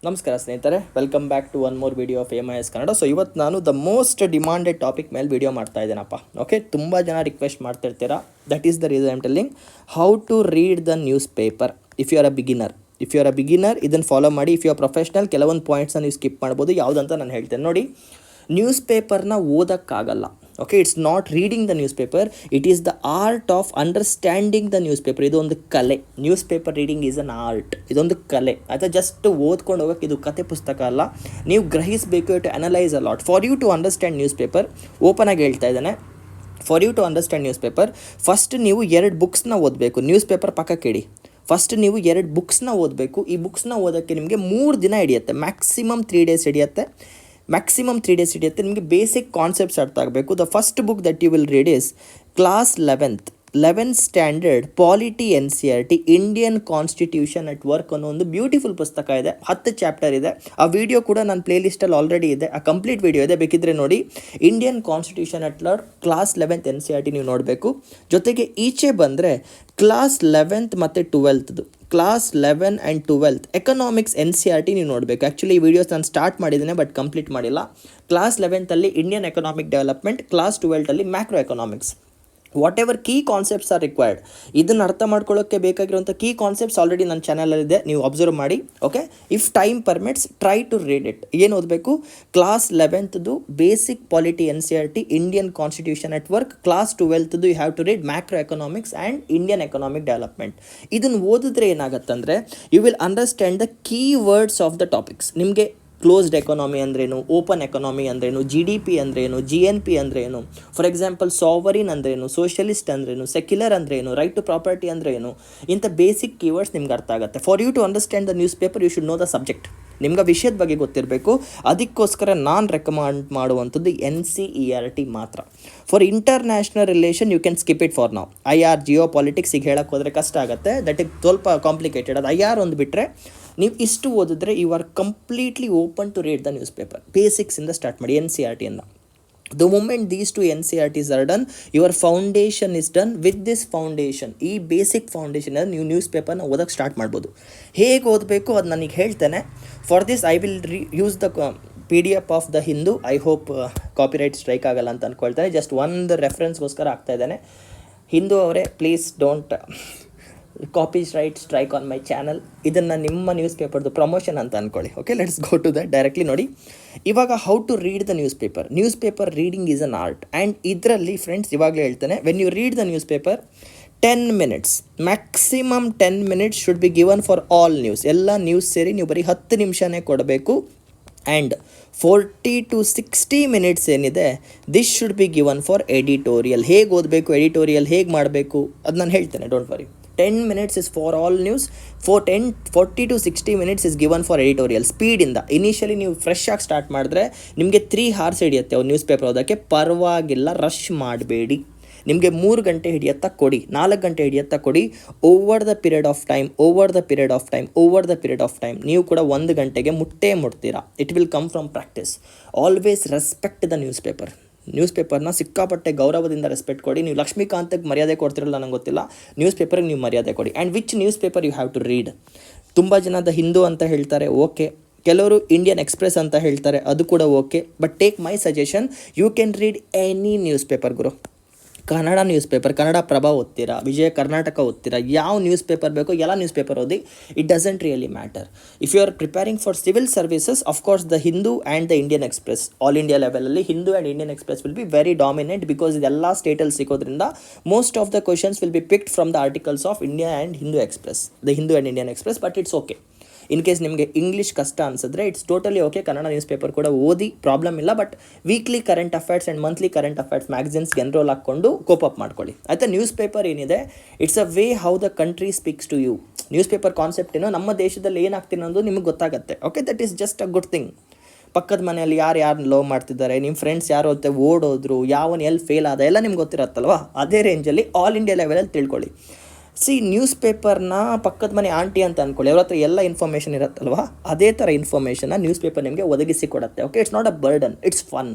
ನಮಸ್ಕಾರ ಸ್ನೇಹಿತರೆ, welcome back to one more video of MIS Kannada. So ಇವತ್ತು ನಾನು ದ ಮೋಸ್ಟ್ ಡಿಮಾಂಡೆಡ್ ಟಾಪಿಕ್ ಮೇಲೆ ವಿಡಿಯೋ ಮಾಡ್ತಾ ಇದ್ದೀನಪ್ಪ. ಓಕೆ, ತುಂಬ ಜನ ರಿಕ್ವೆಸ್ಟ್ ಮಾಡ್ತಿರ್ತೀರಾ. That is the reason I'm telling how to read the news paper if you are a beginner. ಇದನ್ನು follow ಮಾಡಿ. ಇಫ್ ಯು ಆರ್ ಪ್ರೊಫೆಷ್ನಲ್, ಕೆಲವೊಂದು ಪಾಯಿಂಟ್ಸ್ನ ನೀವು ಸ್ಕಿಪ್ ಮಾಡ್ಬೋದು. ಯಾವುದಂತ ನಾನು ಹೇಳ್ತೇನೆ ನೋಡಿ. ನ್ಯೂಸ್ ಪೇಪರ್ನ ಓದೋಕ್ಕಾಗಲ್ಲ. Okay, it's not reading the news paper, it is the art of understanding the news paper. ಇದೊಂದು ಕಲೆ. Newspaper reading is an art. ಇದೊಂದು ಕಲೆ ಆಯಿತಾ. ಜಸ್ಟ್ ಓದ್ಕೊಂಡು ಹೋಗೋಕ್ಕೆ ಇದು ಕತೆ ಪುಸ್ತಕ ಅಲ್ಲ. ನೀವು ಗ್ರಹಿಸಬೇಕು, to analyse a lot for you to understand news paper. Open ಆಗಿ ಹೇಳ್ತಾ ಇದ್ದಾನೆ, for you to understand newspaper first ನೀವು 2 ಬುಕ್ಸ್ನ ಓದಬೇಕು. ನ್ಯೂಸ್ ಪೇಪರ್ ಪಕ್ಕಕ್ಕೆ ಇಡಿ. ಫಸ್ಟ್ ನೀವು 2 ಬುಕ್ಸ್ನ ಓದಬೇಕು. ಈ ಬುಕ್ಸ್ನ ಓದೋಕ್ಕೆ ನಿಮಗೆ 3 ದಿನ ಹಿಡಿಯುತ್ತೆ. ಮ್ಯಾಕ್ಸಿಮಮ್ 3 ಡೇಸ್ ಹಿಡಿಯುತ್ತೆ. ನಿಮಗೆ ಬೇಸಿಕ್ ಕಾನ್ಸೆಪ್ಟ್ಸ್ ಅರ್ಥ ಆಗಬೇಕು. The first book that you will read is class 11th standard polity NCERT Indian constitution at work ಅನ್ನೋ ಒಂದು ಬ್ಯೂಟಿಫುಲ್ ಪುಸ್ತಕ ಇದೆ. 10 ಚಾಪ್ಟರ್ ಇದೆ. ಆ ವಿಡಿಯೋ ಕೂಡ ನನ್ನ ಪ್ಲೇಲಿಸ್ಟಲ್ಲಿ ಆಲ್ರೆಡಿ ಇದೆ. ಆ ಕಂಪ್ಲೀಟ್ ವಿಡಿಯೋ ಇದೆ, ಬೇಕಿದ್ರೆ ನೋಡಿ. Indian constitution at work class 11th NCERT ನೀವು ನೋಡಬೇಕು. ಜೊತೆಗೆ ಈಚೆ ಬಂದರೆ ಕ್ಲಾಸ್ 11th ಮತ್ತು 12th class 11 and 12th economics NCERT ನೀವು ನೋಡಬೇಕು. ಆ್ಯಕ್ಚುಲಿ ಈ ವಿಡಿಯೋಸ್ ನಾನು ಸ್ಟಾರ್ಟ್ ಮಾಡಿದ್ದೇನೆ, ಬಟ್ ಕಂಪ್ಲೀಟ್ ಮಾಡಿಲ್ಲ. Class 11th Indian economic development, class 12th macro economics. What ever key concepts R required. ಇದನ್ನು ಅರ್ಥ ಮಾಡ್ಕೊಳ್ಳೋಕ್ಕೆ ಬೇಕಾಗಿರುವಂಥ ಕೀ ಕಾನ್ಸೆಪ್ಟ್ಸ್ ಆಲ್ರೆಡಿ ನನ್ನ ಚಾನಲಲ್ಲಿದೆ, ನೀವು ಅಬ್ಸರ್ವ್ ಮಾಡಿ. Okay, if time permits try to read it. ಏನು ಓದಬೇಕು? Class 11th basic polity NCERT Indian constitution at work. Class 12th you have to read macroeconomics and Indian economic development. ಇದನ್ನು ಓದಿದ್ರೆ ಏನಾಗುತ್ತಂದರೆ you will understand the key words of the topics. ನಿಮಗೆ closed economy ಅಂದ್ರೇನು, open economy ಅಂದ್ರೇನು, GDP ಅಂದ್ರೇನು, GNP ಅಂದ್ರೇನು, for example sovereign ಅಂದ್ರೇನು, socialist ಅಂದ್ರೇನು, ಸೆಕ್ಯುಲರ್ ಅಂದ್ರೇನು, ರೈಟ್ ಟು ಪ್ರಾಪರ್ಟಿ ಅಂದ್ರೇನು, ಇಂಥ ಬೇಸಿಕ್ ಕೀವರ್ಡ್ಸ್ ನಿಮ್ಗೆ ಅರ್ಥ ಆಗುತ್ತೆ. For you to understand the news paper you should know the subject. ನಿಮ್ಗೆ ವಿಷಯದ ಬಗ್ಗೆ ಗೊತ್ತಿರಬೇಕು. ಅದಕ್ಕೋಸ್ಕರ ನಾನು ರೆಕಮೆಂಡ್ ಮಾಡುವಂಥದ್ದು NCERT ಮಾತ್ರ. For international relation you can skip it for ನಾವು. IR ಜಿಯೋ ಪಾಲಿಟಿಕ್ಸಿಗೆ ಹೇಳಕ್ಕೆ ಹೋದರೆ ಕಷ್ಟ ಆಗುತ್ತೆ. ದಟ್ ಇಸ್ ಸ್ವಲ್ಪ ಕಾಂಪ್ಲಿಕೇಟೆಡ್. ಅದು IR ಒಂದು ಬಿಟ್ಟರೆ ನೀವು ಇಷ್ಟು ಓದಿದ್ರೆ you are completely open to read the news paper. ಬೇಸಿಕ್ಸಿಂದ ಸ್ಟಾರ್ಟ್ ಮಾಡಿ NCERT. The moment these 2 NCERTs are done, your foundation is done. With this foundation, ಈ ಬೇಸಿಕ್ ಫೌಂಡೇಶನ್ ನೀವು ನ್ಯೂಸ್ ಪೇಪರ್ನ ಓದೋಕ್ಕೆ ಸ್ಟಾರ್ಟ್ ಮಾಡ್ಬೋದು. ಹೇಗೆ ಓದಬೇಕು ಅದು ನನಗೆ ಹೇಳ್ತೇನೆ. For this I will use the PDF of the Hindu. I hope copyright strike ಆಗಲ್ಲ ಅಂತ ಅಂದ್ಕೊಳ್ತೇನೆ. ಜಸ್ಟ್ ಒಂದು ರೆಫರೆನ್ಸ್ಗೋಸ್ಕರ ಆಗ್ತಾ ಇದ್ದಾನೆ. ಹಿಂದೂ ಅವರೇ, please don't copyright strike on my channel. ಇದನ್ನು ನಿಮ್ಮ ನ್ಯೂಸ್ ಪೇಪರ್ದು ಪ್ರಮೋಷನ್ ಅಂತ ಅಂದ್ಕೊಳ್ಳಿ. Okay, let's go to that directly. ನೋಡಿ, ಇವಾಗ how to read the news paper. News paper reading is an art. And ಇದರಲ್ಲಿ ಫ್ರೆಂಡ್ಸ್ ಇವಾಗಲೇ ಹೇಳ್ತೇನೆ, when you read the news paper 10 minutes, maximum 10 minutes should be given for all news. ಎಲ್ಲ news ಸೇರಿ ನೀವು ಬರೀ 10 ನಿಮಿಷನೇ ಕೊಡಬೇಕು. ಆ್ಯಂಡ್ 40 to 60 minutes ಏನಿದೆ, this should be given for editorial. ಹೇಗೆ ಓದಬೇಕು, ಎಡಿಟೋರಿಯಲ್ ಹೇಗೆ ಮಾಡಬೇಕು ಅದು ನಾನು ಹೇಳ್ತೇನೆ, don't worry. 10 minutes is for all news. 40 to 60 minutes is given for editorial. ಸ್ಪೀಡಿಂದ ಇನಿಷಿಯಲಿ ನೀವು ಫ್ರೆಶ್ ಆಗಿ ಸ್ಟಾರ್ಟ್ ಮಾಡಿದ್ರೆ ನಿಮಗೆ 3 hours ಹಿಡಿಯುತ್ತೆ ಒಂದು ನ್ಯೂಸ್ ಪೇಪರ್ ಓದೋಕ್ಕೆ. ಪರವಾಗಿಲ್ಲ, ರಶ್ ಮಾಡಬೇಡಿ. ನಿಮಗೆ 3 ಗಂಟೆ ಹಿಡಿಯುತ್ತಾ ಕೊಡಿ, 4 ಗಂಟೆ ಹಿಡಿಯುತ್ತಾ ಕೊಡಿ. Over the period of time ನೀವು ಕೂಡ 1 ಗಂಟೆಗೆ ಮುಟ್ತೀರಾ. It will come from practice. Always respect the news paper. ನ್ಯೂಸ್ ಪೇಪರ್ನ ಸಿಕ್ಕಾಪಟ್ಟೆ ಗೌರವದಿಂದ ರೆಸ್ಪೆಕ್ಟ್ ಕೊಡಿ. ನೀವು ಲಕ್ಷ್ಮೀಕಾಂತ್ಗೆ ಮರ್ಯಾದೆ ಕೊಡ್ತಿರಲ್ಲ ನನಗೆ ಗೊತ್ತಿಲ್ಲ, ನ್ಯೂಸ್ ಪೇಪರ್ಗೆ ನೀವು ಮರ್ಯಾದೆ ಕೊಡಿ. And which newspaper you have to read. ತುಂಬ ಜನ ದ ಹಿಂದೂ ಅಂತ ಹೇಳ್ತಾರೆ, ಓಕೆ. ಕೆಲವರು ಇಂಡಿಯನ್ ಎಕ್ಸ್ಪ್ರೆಸ್ ಅಂತ ಹೇಳ್ತಾರೆ, ಅದು ಕೂಡ okay. But take my suggestion, you can read any newspaper ಗುರು. ಕನ್ನಡ ನ್ಯೂಸ್ ಪೇಪರ್, ಕನ್ನಡ ಪ್ರಭಾ ಓದ್ತೀರಾ, ವಿಜಯ ಕರ್ನಾಟಕ ಓದ್ತೀರಾ, ಯಾವ ನ್ಯೂಸ್ ಪೇಪರ್ ಬೇಕೋ ಎಲ್ಲ ನ್ಯೂಸ್ ಪೇಪರ್ ಓದಿ. It doesn't really matter. If you are preparing for civil services, of course the Hindu and the Indian Express, all India ಲೆವೆಲಲ್ಲಿ Hindu and Indian Express will be very dominant. Because ಇದೆಲ್ಲ ಸ್ಟೇಟಲ್ಲಿ ಸಿಗೋದ್ರಿಂದ most of the questions will be picked from the articles of India and Hindu Express, the Hindu and Indian Express. But it's okay. In case ನಿಮಗೆ English ಕಷ್ಟ ಅನಿಸಿದ್ರೆ it's totally okay. Kannada newspaper ಕೂಡ ಓದಿ, problem ಇಲ್ಲ. But weekly current affairs and monthly current affairs ಮ್ಯಾಗಝಿನ್ಸ್ಗೆ enrol ಹಾಕ್ಕೊಂಡು cope up ಮಾಡ್ಕೊಳ್ಳಿ. ಆಯಿತಾ? ನ್ಯೂಸ್ ಪೇಪರ್ ಏನಿದೆ, it's a way how the country speaks to you. Newspaper concept ಏನೋ, ನಮ್ಮ ದೇಶದಲ್ಲಿ ಏನಾಗ್ತೀನಿ ಅನ್ನೋದು ನಿಮಗೆ ಗೊತ್ತಾಗುತ್ತೆ. Okay, that is just a good thing. ಪಕ್ಕದ ಮನೆಯಲ್ಲಿ ಯಾರು ಲವ್ ಮಾಡ್ತಿದ್ದಾರೆ, ನಿಮ್ಮ ಫ್ರೆಂಡ್ಸ್ ಯಾರು ಹೊತ್ತೆ ಓಡೋದ್ರು, ಯಾವನು ಎಲ್ಲಿ ಫೇಲ್ ಆದ ಎಲ್ಲ ನಿಮ್ಗೆ ಗೊತ್ತಿರತ್ತಲ್ವ. ಅದೇ ರೇಂಜಲ್ಲಿ ಆಲ್ ಇಂಡಿಯಾ ಲೆವೆಲಲ್ಲಿ ತಿಳ್ಕೊಳ್ಳಿ. ನ್ಯೂಸ್ ಪೇಪರ್ನ ಪಕ್ಕದ ಮನೆ ಆಂಟಿ ಅಂತ ಅಂದ್ಕೊಳ್ಳಿ, ಅವ್ರ ಹತ್ರ ಎಲ್ಲ ಇನ್ಫಾರ್ಮೇಷನ್ ಇರುತ್ತಲ್ವ. ಅದೇ ಥರ ಇನ್ಫಾರ್ಮೇಷನ್ನ ನ್ಯೂಸ್ ಪೇಪರ್ ನಿಮಗೆ ಒದಗಿಸಿ ಕೊಡುತ್ತೆ. Okay, it's not a burden, it's fun.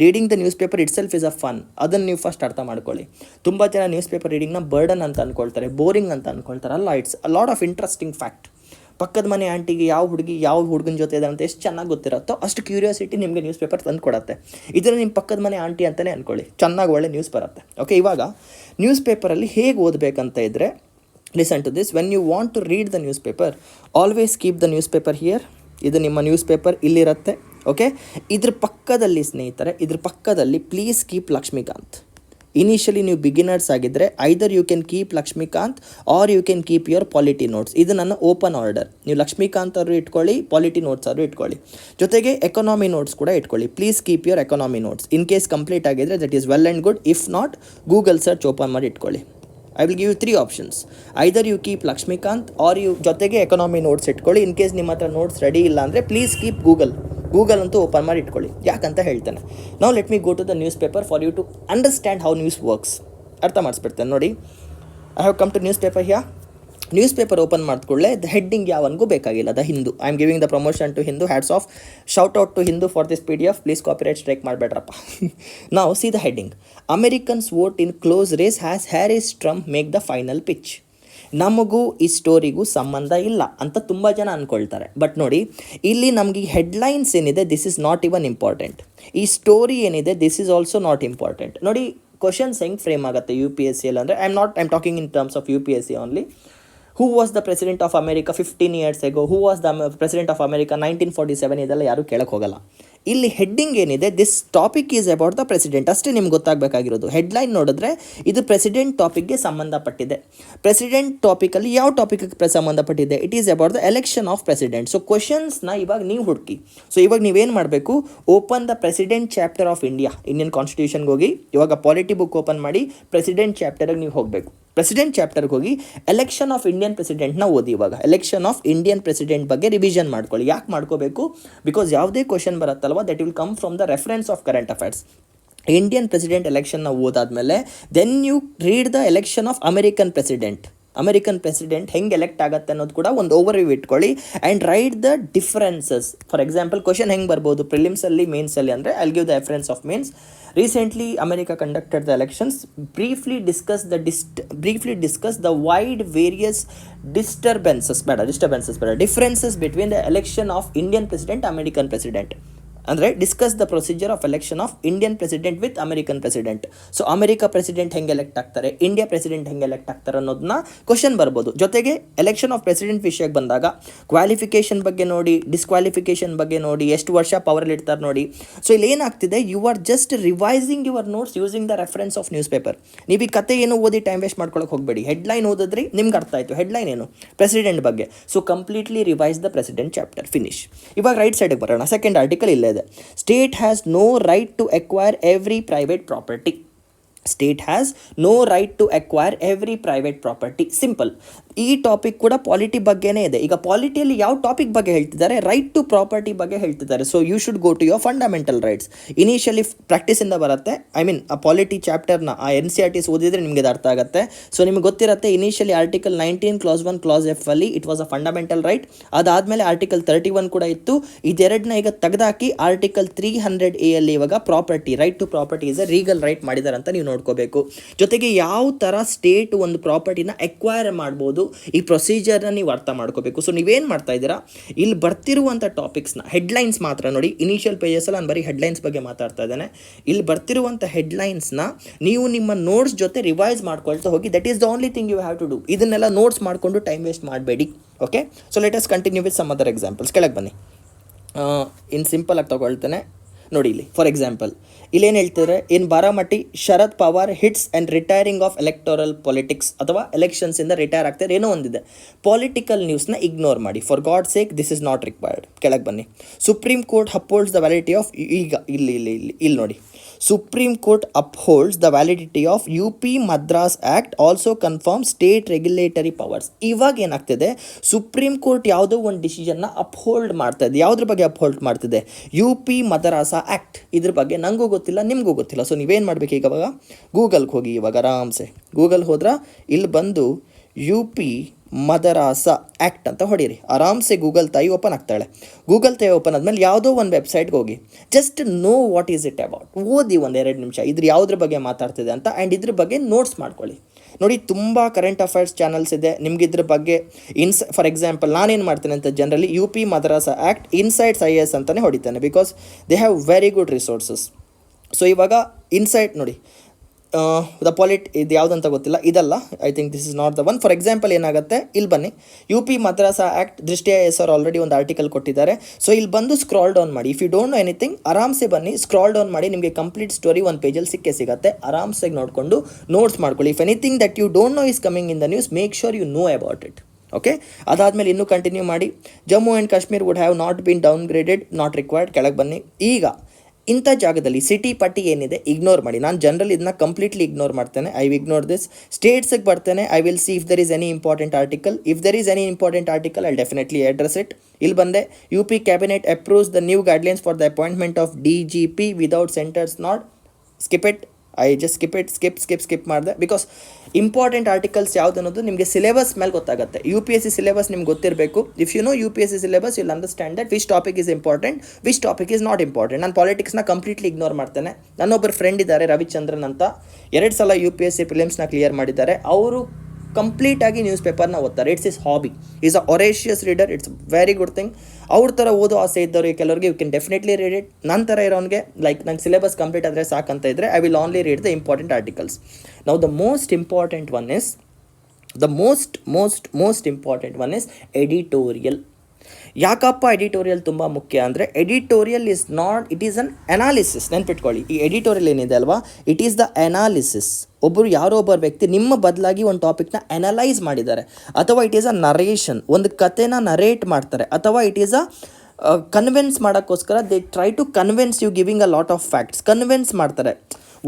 Reading the news paper it self is a fun. ಅದನ್ನು ನೀವು ಫಸ್ಟ್ ಅರ್ಥ ಮಾಡ್ಕೊಳ್ಳಿ. ತುಂಬ ಜನ ನ್ಯೂಸ್ ಪೇಪರ್ ರೀಡಿಂಗ್ನ ಬರ್ಡನ್ ಅಂತ ಅಂದ್ಕೊಳ್ತಾರೆ, ಬೋರಿಂಗ್ ಅಂತ ಅಂದ್ಕೊಳ್ತಾರೆ. ಅಲ್ಲ, it's a lot of interesting fact. ಪಕ್ಕದ ಮನೆ ಆಂಟಿಗೆ ಯಾವ ಹುಡುಗಿ ಯಾವ ಹುಡುಗನ ಜೊತೆ ಇದೆ ಅಂತ ಎಷ್ಟು ಚೆನ್ನಾಗಿ ಗೊತ್ತಿರುತ್ತೋ ಅಷ್ಟು ಕ್ಯೂರಿಯಾಸಿಟಿ ನಿಮಗೆ ನ್ಯೂಸ್ ಪೇಪರ್ ತಂದು ಕೊಡುತ್ತೆ. ಇದನ್ನು ನಿಮ್ಮ ಪಕ್ಕದ ಮನೆ ಆಂಟಿ ಅಂತಲೇ ಅಂದ್ಕೊಳ್ಳಿ, ಚೆನ್ನಾಗಿ ಒಳ್ಳೆ ನ್ಯೂಸ್ ಬರುತ್ತೆ. ಓಕೆ, ಇವಾಗ ನ್ಯೂಸ್ ಪೇಪರಲ್ಲಿ ಹೇಗೆ ಓದಬೇಕಂತ ಇದ್ದರೆ, listen to this. When you want to read the news paper, always keep the news paper here. ಇದು ನಿಮ್ಮ ನ್ಯೂಸ್ ಪೇಪರ್ ಇಲ್ಲಿರುತ್ತೆ. ಓಕೆ, ಇದ್ರ ಪಕ್ಕದಲ್ಲಿ ಸ್ನೇಹಿತರೆ, ಇದ್ರ ಪಕ್ಕದಲ್ಲಿ ಪ್ಲೀಸ್ ಕೀಪ್ ಲಕ್ಷ್ಮೀಕಾಂತ್. ಇನಿಷಿಯಲಿ ನೀವು ಬಿಗಿನರ್ಸ್ ಆಗಿದ್ದರೆ either you can keep Laxmikanth or you can keep your polity notes. ಇದು ನನ್ನ ಓಪನ್ ಆರ್ಡರ್. ನೀವು ಲಕ್ಷ್ಮೀಕಾಂತ್ ಅವರು ಇಟ್ಕೊಳ್ಳಿ, ಪಾಲಿಟಿ ನೋಟ್ಸ್ ಅವರು ಇಟ್ಕೊಳ್ಳಿ, ಜೊತೆಗೆ ಎಕಾನಮಿ ನೋಟ್ಸ್ ಕೂಡ ಇಟ್ಕೊಳ್ಳಿ. Please keep your economy notes. In case complete ಆಗಿದ್ದರೆ that is well and good. If not, Google search open ಮಾಡಿ ಇಟ್ಕೊಳ್ಳಿ. I will give you 3 options. Either you keep Laxmikanth or you ಜೊತೆಗೆ economy notes ಇಟ್ಕೊಳ್ಳಿ. In case ನಿಮ್ಮ ಹತ್ರ notes ready ಇಲ್ಲ ಅಂದರೆ please keep Google ಅಂತೂ ಓಪನ್ ಮಾಡಿ ಇಟ್ಕೊಳ್ಳಿ. ಯಾಕಂತ ಹೇಳ್ತೇನೆ. ನಾವು let me go to the news paper for you to understand how news works. ಅರ್ಥ ಮಾಡಿಸ್ಬಿಡ್ತೇನೆ ನೋಡಿ. I have come to news paper here. News paper open ಮಾಡಿದ್ಕೊಳ್ಳೆ ದ ಹೆಡ್ಡಿಂಗ್ ಯಾವನಿಗೂ ಬೇಕಾಗಿಲ್ಲ. The Hindu. I am giving the promotion to Hindu. Hats off, shout out to Hindu for this PDF. Please copyright strike ಮಾಡಬೇಡ್ರಪ್ಪ. ನಾವು see the heading. Americans vote in close race has Harris Trump make the final pitch. ನಮಗೂ ಈ ಸ್ಟೋರಿಗೂ ಸಂಬಂಧ ಇಲ್ಲ ಅಂತ ತುಂಬ ಜನ ಅಂದ್ಕೊಳ್ತಾರೆ. But ನೋಡಿ, ಇಲ್ಲಿ ನಮಗೆ ಈ ಹೆಡ್ಲೈನ್ಸ್ ಏನಿದೆ, this is not even important. ಈ ಸ್ಟೋರಿ ಏನಿದೆ, this is also not important. ನೋಡಿ ಕ್ವಶನ್ಸ್ ಹೆಂಗೆ ಫ್ರೇಮ್ ಆಗುತ್ತೆ UPSCಯಲ್ಲಿ ಅಂದರೆ, I am talking in terms of UPSC only. Who was the president of America 15 years ago? Who was the president of America 1947? ಇದೆಲ್ಲ ಯಾರೂ ಕೇಳಕ್ಕೆ ಹೋಗಲ್ಲ. ಇಲ್ಲಿ ಹೆಡ್ಡಿಂಗ್ ಏನಿದೆ, this topic is about the president ಅಷ್ಟೇ ನಿಮ್ಗೆ ಗೊತ್ತಾಗಬೇಕಾಗಿರೋದು. ಹೆಡ್ಲೈನ್ ನೋಡಿದ್ರೆ ಇದು ಪ್ರೆಸಿಡೆಂಟ್ ಟಾಪಿಕ್ಗೆ ಸಂಬಂಧಪಟ್ಟಿದೆ. ಪ್ರೆಸಿಡೆಂಟ್ ಟಾಪಿಕಲ್ಲಿ ಯಾವ ಟಾಪಿಕ್ಗೆ ಸಂಬಂಧಪಟ್ಟಿದೆ? It is about the election of president. So ಕ್ವಶನ್ಸ್ನ ಇವಾಗ ನೀವು ಹುಡುಕಿ. ಸೊ ಇವಾಗ ನೀವೇನು ಮಾಡಬೇಕು, open the president chapter of Indian ಕಾನ್ಸ್ಟಿಟ್ಯೂಷನ್ಗೆ ಹೋಗಿ, ಇವಾಗ ಪಾಲಿಟಿ ಬುಕ್ ಓಪನ್ ಮಾಡಿ ಪ್ರೆಸಿಡೆಂಟ್ ಚಾಪ್ಟರ್ಗೆ ನೀವು ಹೋಗಬೇಕು. ಪ್ರೆಸಿಡೆಂಟ್ ಚಾಪ್ಟರ್ಗೆ ಹೋಗಿ ಎಲೆಕ್ಷನ್ ಆಫ್ ಇಂಡಿಯನ್ ಪ್ರೆಸಿಡೆಂಟ್ನ ಓದಿ. ಇವಾಗ ಎಲೆಕ್ಷನ್ ಆಫ್ ಇಂಡಿಯನ್ ಪ್ರೆಸಿಡೆಂಟ್ ಬಗ್ಗೆ ರಿವಿಷನ್ ಮಾಡ್ಕೊಳ್ಳಿ. ಯಾಕೆ ಮಾಡ್ಕೋಬೇಕು? ಬಿಕಾಸ್ ಯಾವುದೇ ಕ್ವಶನ್ ಬರುತ್ತಲ್ವ, that will come from the reference of current affairs. Indian president ಎಲೆಕ್ಷನ್ನ ಓದಾದ್ಮೇಲೆ then you read the election of American president ಹೆಂಗೆ ಎಲೆಕ್ಟ್ ಆಗುತ್ತೆ ಅನ್ನೋದು ಕೂಡ ಒಂದು ಓವರ್ವ್ಯೂ ಇಟ್ಕೊಳ್ಳಿ. And write the differences. For example question ಹೆಂಗೆ ಬರ್ಬೋದು ಪ್ರಿಲಿಮ್ಸಲ್ಲಿ, ಮೇನ್ಸಲ್ಲಿ ಅಂದರೆ I give the reference of mains. Recently, America conducted the elections. Briefly discuss the wide various differences between the election of Indian president, American president. ಅಂದರೆ discuss the procedure of election of Indian president with American president. So America president ಹೆಂಗೆ elect ಆಗ್ತಾರೆ, India president ಹೆಂಗೆ elect ಆಗ್ತಾರೆ ಅನ್ನೋದನ್ನ question ಬರ್ಬೋದು. ಜೊತೆಗೆ election of president ವಿಷಯಕ್ಕೆ ಬಂದಾಗ ಕ್ವಾಲಿಫಿಕೇಷನ್ ಬಗ್ಗೆ ನೋಡಿ, ಡಿಸ್ಕ್ವಾಲಿಫಿಕೇಷನ್ ಬಗ್ಗೆ ನೋಡಿ, ಎಷ್ಟು ವರ್ಷ ಪವರಲ್ಲಿ ಇರ್ತಾರೆ ನೋಡಿ. ಸೊ ಇಲ್ಲಿ ಏನಾಗ್ತಿದೆ, you are just revising your notes using the reference of newspaper. ನೀವು ಈ ಕತೆ ಏನು ಓದಿ ಟೈಮ್ ವೇಸ್ಟ್ ಮಾಡ್ಕೊಳಕ್ಕೆ ಹೋಗಬೇಡಿ. ಹೆಡ್ಲೈನ್ ಓದಿದ್ರಿ ನಿಮ್ಗೆ ಅರ್ಥ ಆಯಿತು, ಹೆಡ್ಲೈನ್ ಏನು ಪ್ರೆಸಿಡೆಂಟ್ ಬಗ್ಗೆ. So completely revise the president chapter, finish. ಇವಾಗ ರೈಟ್ ಸೈಡ್ಗೆ ಬರೋಣ. ಸೆಕೆಂಡ್ ಆರ್ಟಿಕಲ್ ಇಲ್ಲೇ ಇದೆ. State has no right to acquire every private property. State has no right to acquire every private property. Simple. ಈ topic ಕೂಡ polity ಬಗ್ಗೆನೇ ಇದೆ. ಈಗ ಪಾಲಿಟಿಯಲ್ಲಿ ಯಾವ ಟಾಪಿಕ್ ಬಗ್ಗೆ ಹೇಳ್ತಿದ್ದಾರೆ, ರೈಟ್ ಟು ಪ್ರಾಪರ್ಟಿ ಬಗ್ಗೆ ಹೇಳ್ತಿದ್ದಾರೆ. So you should go to your fundamental rights. Initially ಪ್ರಾಕ್ಟೀಸಿಂದ ಬರುತ್ತೆ. ಐ ಮೀನ್ ಆ ಪಾಲಿಟಿ ಚಾಪ್ಟರ್ನ ಆ NCERTs ಓದಿದ್ರೆ ನಿಮಗೆ ಅದು ಅರ್ಥ ಆಗುತ್ತೆ. ಸೊ ನಿಮಗೆ ಗೊತ್ತಿರುತ್ತೆ, initially article 19 clause 1 clause F ಅಲ್ಲಿ it was a fundamental right. ಅದಾದಮೇಲೆ ಆರ್ಟಿಕಲ್ 31 ಕೂಡ ಇತ್ತು. ಇದೆರಡನ್ನ ಈಗ ತೆಗೆದಾಕಿ ಆರ್ಟಿಕಲ್ 300A ಅಲ್ಲಿ ಇವಾಗ property, right to property is a regal right ಮಾಡಿದ್ದಾರೆ ಅಂತ ನೀವು ನೋಡ್ಕೋಬೇಕು. ಜೊತೆಗೆ ಯಾವ ಥರ ಸ್ಟೇಟ್ ಒಂದು ಪ್ರಾಪರ್ಟಿನ ಎಕ್ವೈರ್ ಮಾಡ್ಬೋದು, ಈ ಪ್ರೊಸೀಜರ್ನ ನೀವು ಅರ್ಥ ಮಾಡ್ಕೋಬೇಕು. ಸೊ ನೀವೇನು ಮಾಡ್ತಾ ಇದ್ದೀರಾ, ಇಲ್ಲಿ ಬರ್ತಿರುವಂಥ ಟಾಪಿಕ್ಸ್ನ ಹೆಡ್ಲೈನ್ಸ್ ಮಾತ್ರ ನೋಡಿ. ಇನಿಷಿಯಲ್ ಪೇಜಸಲ್ಲಿ ನಾನು ಬರೀ ಹೆಡ್ಲೈನ್ಸ್ ಬಗ್ಗೆ ಮಾತಾಡ್ತಾ ಇದ್ದೇನೆ. ಇಲ್ಲಿ ಬರ್ತಿರುವಂಥ ಹೆಡ್ಲೈನ್ಸ್ನ ನೀವು ನಿಮ್ಮ ನೋಟ್ಸ್ ಜೊತೆ ರಿವೈಸ್ ಮಾಡ್ಕೊಳ್ತಾ ಹೋಗಿ. That is the only thing you have to do. ಇದನ್ನೆಲ್ಲ ನೋಟ್ಸ್ ಮಾಡಿಕೊಂಡು ಟೈಮ್ ವೇಸ್ಟ್ ಮಾಡಬೇಡಿ. Okay, so let us continue with some other examples. ಕೆಳಗೆ ಬನ್ನಿ. ಇನ್ನು ಸಿಂಪಲ್ ಆಗಿ ತಗೊಳ್ತೇನೆ ನೋಡಿ. ಇಲ್ಲಿ ಫಾರ್ ಎಕ್ಸಾಂಪಲ್ ಇಲ್ಲೇನು ಹೇಳ್ತಿದ್ರೆ, in Baramati Sharad Pawar hits and retiring of electoral politics, ಅಥವಾ ಎಲೆಕ್ಷನ್ಸಿಂದ ರಿಟೈರ್ ಆಗ್ತಾರೆ ಏನೋ ಒಂದಿದೆ. ಪೊಲಿಟಿಕಲ್ ನ್ಯೂಸ್ನ ಇಗ್ನೋರ್ ಮಾಡಿ. For god sake this is not required. ಕೆಳಗೆ ಬನ್ನಿ. Supreme Court upholds the validity of, ಈಗ ಇಲ್ಲಿ ನೋಡಿ, Supreme Court upholds the validity of UP madrasa act, also confirm state regulatory powers. ಇವಾಗ ಏನಾಗ್ತಿದೆ, ಸುಪ್ರೀಂ ಕೋರ್ಟ್ ಯಾವುದೋ ಒಂದು ಡಿಸಿಷನ್ನ ಅಪ್ಹೋಲ್ಡ್ ಮಾಡ್ತಾ ಇದೆ. ಯಾವುದ್ರ ಬಗ್ಗೆ ಅಪ್ಹೋಲ್ಡ್ ಮಾಡ್ತಿದೆ? UP madrasa act. ಇದ್ರ ಬಗ್ಗೆ ನನಗೂ ಗೊತ್ತಿಲ್ಲ, ನಿಮಗೂ ಗೊತ್ತಿಲ್ಲ. ಸೊ ನೀವೇನು ಮಾಡಬೇಕು, ಈಗ ಗೂಗಲ್ಗೆ ಹೋಗಿ. ಇವಾಗ ಆರಾಮ್ಸೆ ಗೂಗಲ್ ಹೋದ್ರೆ ಇಲ್ಲಿ ಬಂದು UP ಮದರಾಸ ಆ್ಯಕ್ಟ್ ಅಂತ ಹೊಡೀರಿ, ಆರಾಮ್ಸೆ ಗೂಗಲ್ ತಾಯಿ ಓಪನ್ ಆಗ್ತಾಳೆ. ಗೂಗಲ್ ತಾಯಿ ಓಪನ್ ಆದಮೇಲೆ ಯಾವುದೋ ಒಂದು ವೆಬ್ಸೈಟ್ಗೆ ಹೋಗಿ just know what is it about, ಓದಿ ಒಂದು 2 ನಿಮಿಷ ಇದ್ರ ಯಾವುದ್ರ ಬಗ್ಗೆ ಮಾತಾಡ್ತಿದೆ ಅಂತ, ಆ್ಯಂಡ್ ಇದ್ರ ಬಗ್ಗೆ ನೋಟ್ಸ್ ಮಾಡ್ಕೊಳ್ಳಿ. ನೋಡಿ, ತುಂಬ ಕರೆಂಟ್ ಅಫೇರ್ಸ್ ಚಾನಲ್ಸ್ ಇದೆ ನಿಮ್ಗೆ ಇದ್ರ ಬಗ್ಗೆ. ಫಾರ್ ಎಕ್ಸಾಂಪಲ್ ನಾನೇನು ಮಾಡ್ತೇನೆ ಅಂತ generally UP madrasa act insights IAS ಅಂತಲೇ ಹೊಡಿತೇನೆ, because they have very good resources. So ಇವಾಗ ಇನ್ಸೈಟ್ ನೋಡಿ, ದ ಇದು ಯಾವುದಂತ ಗೊತ್ತಿಲ್ಲ, ಇದಲ್ಲ, I think this is not the one. For example ಏನಾಗುತ್ತೆ, ಇಲ್ಲಿ ಬನ್ನಿ, UP madrasa act Drishti IAS ಅವರು ಆಲ್ರೆಡಿ ಒಂದು ಆರ್ಟಿಕಲ್ ಕೊಟ್ಟಿದ್ದಾರೆ. ಸೊ ಇಲ್ಲಿ ಬಂದು ಸ್ಕ್ರಾಲ್ ಡೌನ್ ಮಾಡಿ. If you don't know anything, ಆರಾಮ್ಸೆ ಬನ್ನಿ, ಸ್ಕ್ರಾಲ್ ಡೌನ್ ಮಾಡಿ, ನಿಮಗೆ ಕಂಪ್ಲೀಟ್ ಸ್ಟೋರಿ ಒಂದು ಪೇಜಲ್ಲಿ ಸಿಗುತ್ತೆ. ಆರಾಮ್ಸೆ ನೋಡಿಕೊಂಡು ನೋಟ್ಸ್ ಮಾಡ್ಕೊಳ್ಳಿ. If anything that you don't know is coming in the news, make sure you know about it. Okay, ಅದಾದಮೇಲೆ ಇನ್ನೂ ಕಂಟಿನ್ಯೂ ಮಾಡಿ. Jammu and Kashmir would have not been downgraded, not required. ಕೆಳಗೆ ಬನ್ನಿ. ಈಗ ಇಂಥ ಜಾಗದಲ್ಲಿ ಸಿಟಿ ಪಟ್ಟಿ ಏನಿದೆ ಇಗ್ನೋರ್ ಮಾಡಿ. ನಾನು ಜನರಲ್ ಇದನ್ನ ಕಂಪ್ಲೀಟ್ಲಿ ಇಗ್ನೋರ್ ಮಾಡ್ತೇನೆ. I ignore this. ಸ್ಟೇಟ್ಸಿಗೆ ಬರ್ತೇನೆ. I will see if there is any important article. If there is any important article I definitely address it. ಇಲ್ಲಿ ಬಂದೆ, UP cabinet approves the new guidelines for the appointment of DGP without centre's nod. Skip it. I just skip ಮಾಡಿದೆ, because important articles ಯಾವ್ದು ಅನ್ನೋದು ನಿಮಗೆ syllabus ಮೇಲೆ ಗೊತ್ತಾಗುತ್ತೆ. UPSC syllabus ನಿಮ್ಗೆ ಗೊತ್ತಿರಬೇಕು. If you know UPSC syllabus, you will understand that which topic is important, which topic is not important. ನಾನು ಪಾಲಿಟಿಕ್ಸ್ನ ಕಂಪ್ಲೀಟ್ಲಿ ಇಗ್ನೋರ್ ಮಾಡ್ತೇನೆ. ನನ್ನೊಬ್ಬರು ಫ್ರೆಂಡ್ ಇದ್ದಾರೆ, ರವಿಚಂದ್ರನ್ ಅಂತ, 2 ಸಲ UPSC ಪ್ರಿಲಿಮ್ಸ್ನ ಕ್ಲಿಯರ್ ಮಾಡಿದ್ದಾರೆ. ಅವರು ಕಂಪ್ಲೀಟಾಗಿ ನ್ಯೂಸ್ ಪೇಪರ್ನ ಓದ್ತಾರೆ. It's is hobby. Is a voracious reader. It's very good thing. ಅವ್ರ ಥರ ಓದೋ ಆಸೆ ಇದ್ದವ್ರಿಗೆ ಕೆಲವರಿಗೆ you can definitely read it. ನನ್ನ ಥರ ಇರೋನಿಗೆ ಲೈಕ್ ನಂಗೆ ಸಿಲೆಬಸ್ ಕಂಪ್ಲೀಟ್ ಆದರೆ ಸಾಕಂತ ಇದ್ದರೆ I will only read the important articles. Now the most important one is most important one is editorial. ಯಾಕಪ್ಪ ಎಡಿಟೋರಿಯಲ್ ತುಂಬ ಮುಖ್ಯ ಅಂದರೆ, editorial is not, it is an analysis. ನೆನ್ಪಿಟ್ಕೊಳ್ಳಿ, ಈ ಎಡಿಟೋರಿಯಲ್ ಏನಿದೆ ಅಲ್ವಾ, ಇಟ್ ಈಸ್ ದ ಅನಾಲಿಸಿಸ್. ಯಾರೋ ಒಬ್ಬರು ವ್ಯಕ್ತಿ ನಿಮ್ಮ ಬದಲಾಗಿ ಒಂದು ಟಾಪಿಕ್ನ ಅನಲೈಸ್ ಮಾಡಿದ್ದಾರೆ, ಅಥವಾ ಇಟ್ ಈಸ್ ಅ ನರೇಷನ್, ಒಂದು ಕಥೆನ ನರೇಟ್ ಮಾಡ್ತಾರೆ, ಅಥವಾ ಇಟ್ ಈಸ್ ಅ ಕನ್ವಿನ್ಸ್ ಮಾಡೋಕ್ಕೋಸ್ಕರ they try to convince you giving a lot of facts. Convince ಮಾಡ್ತಾರೆ,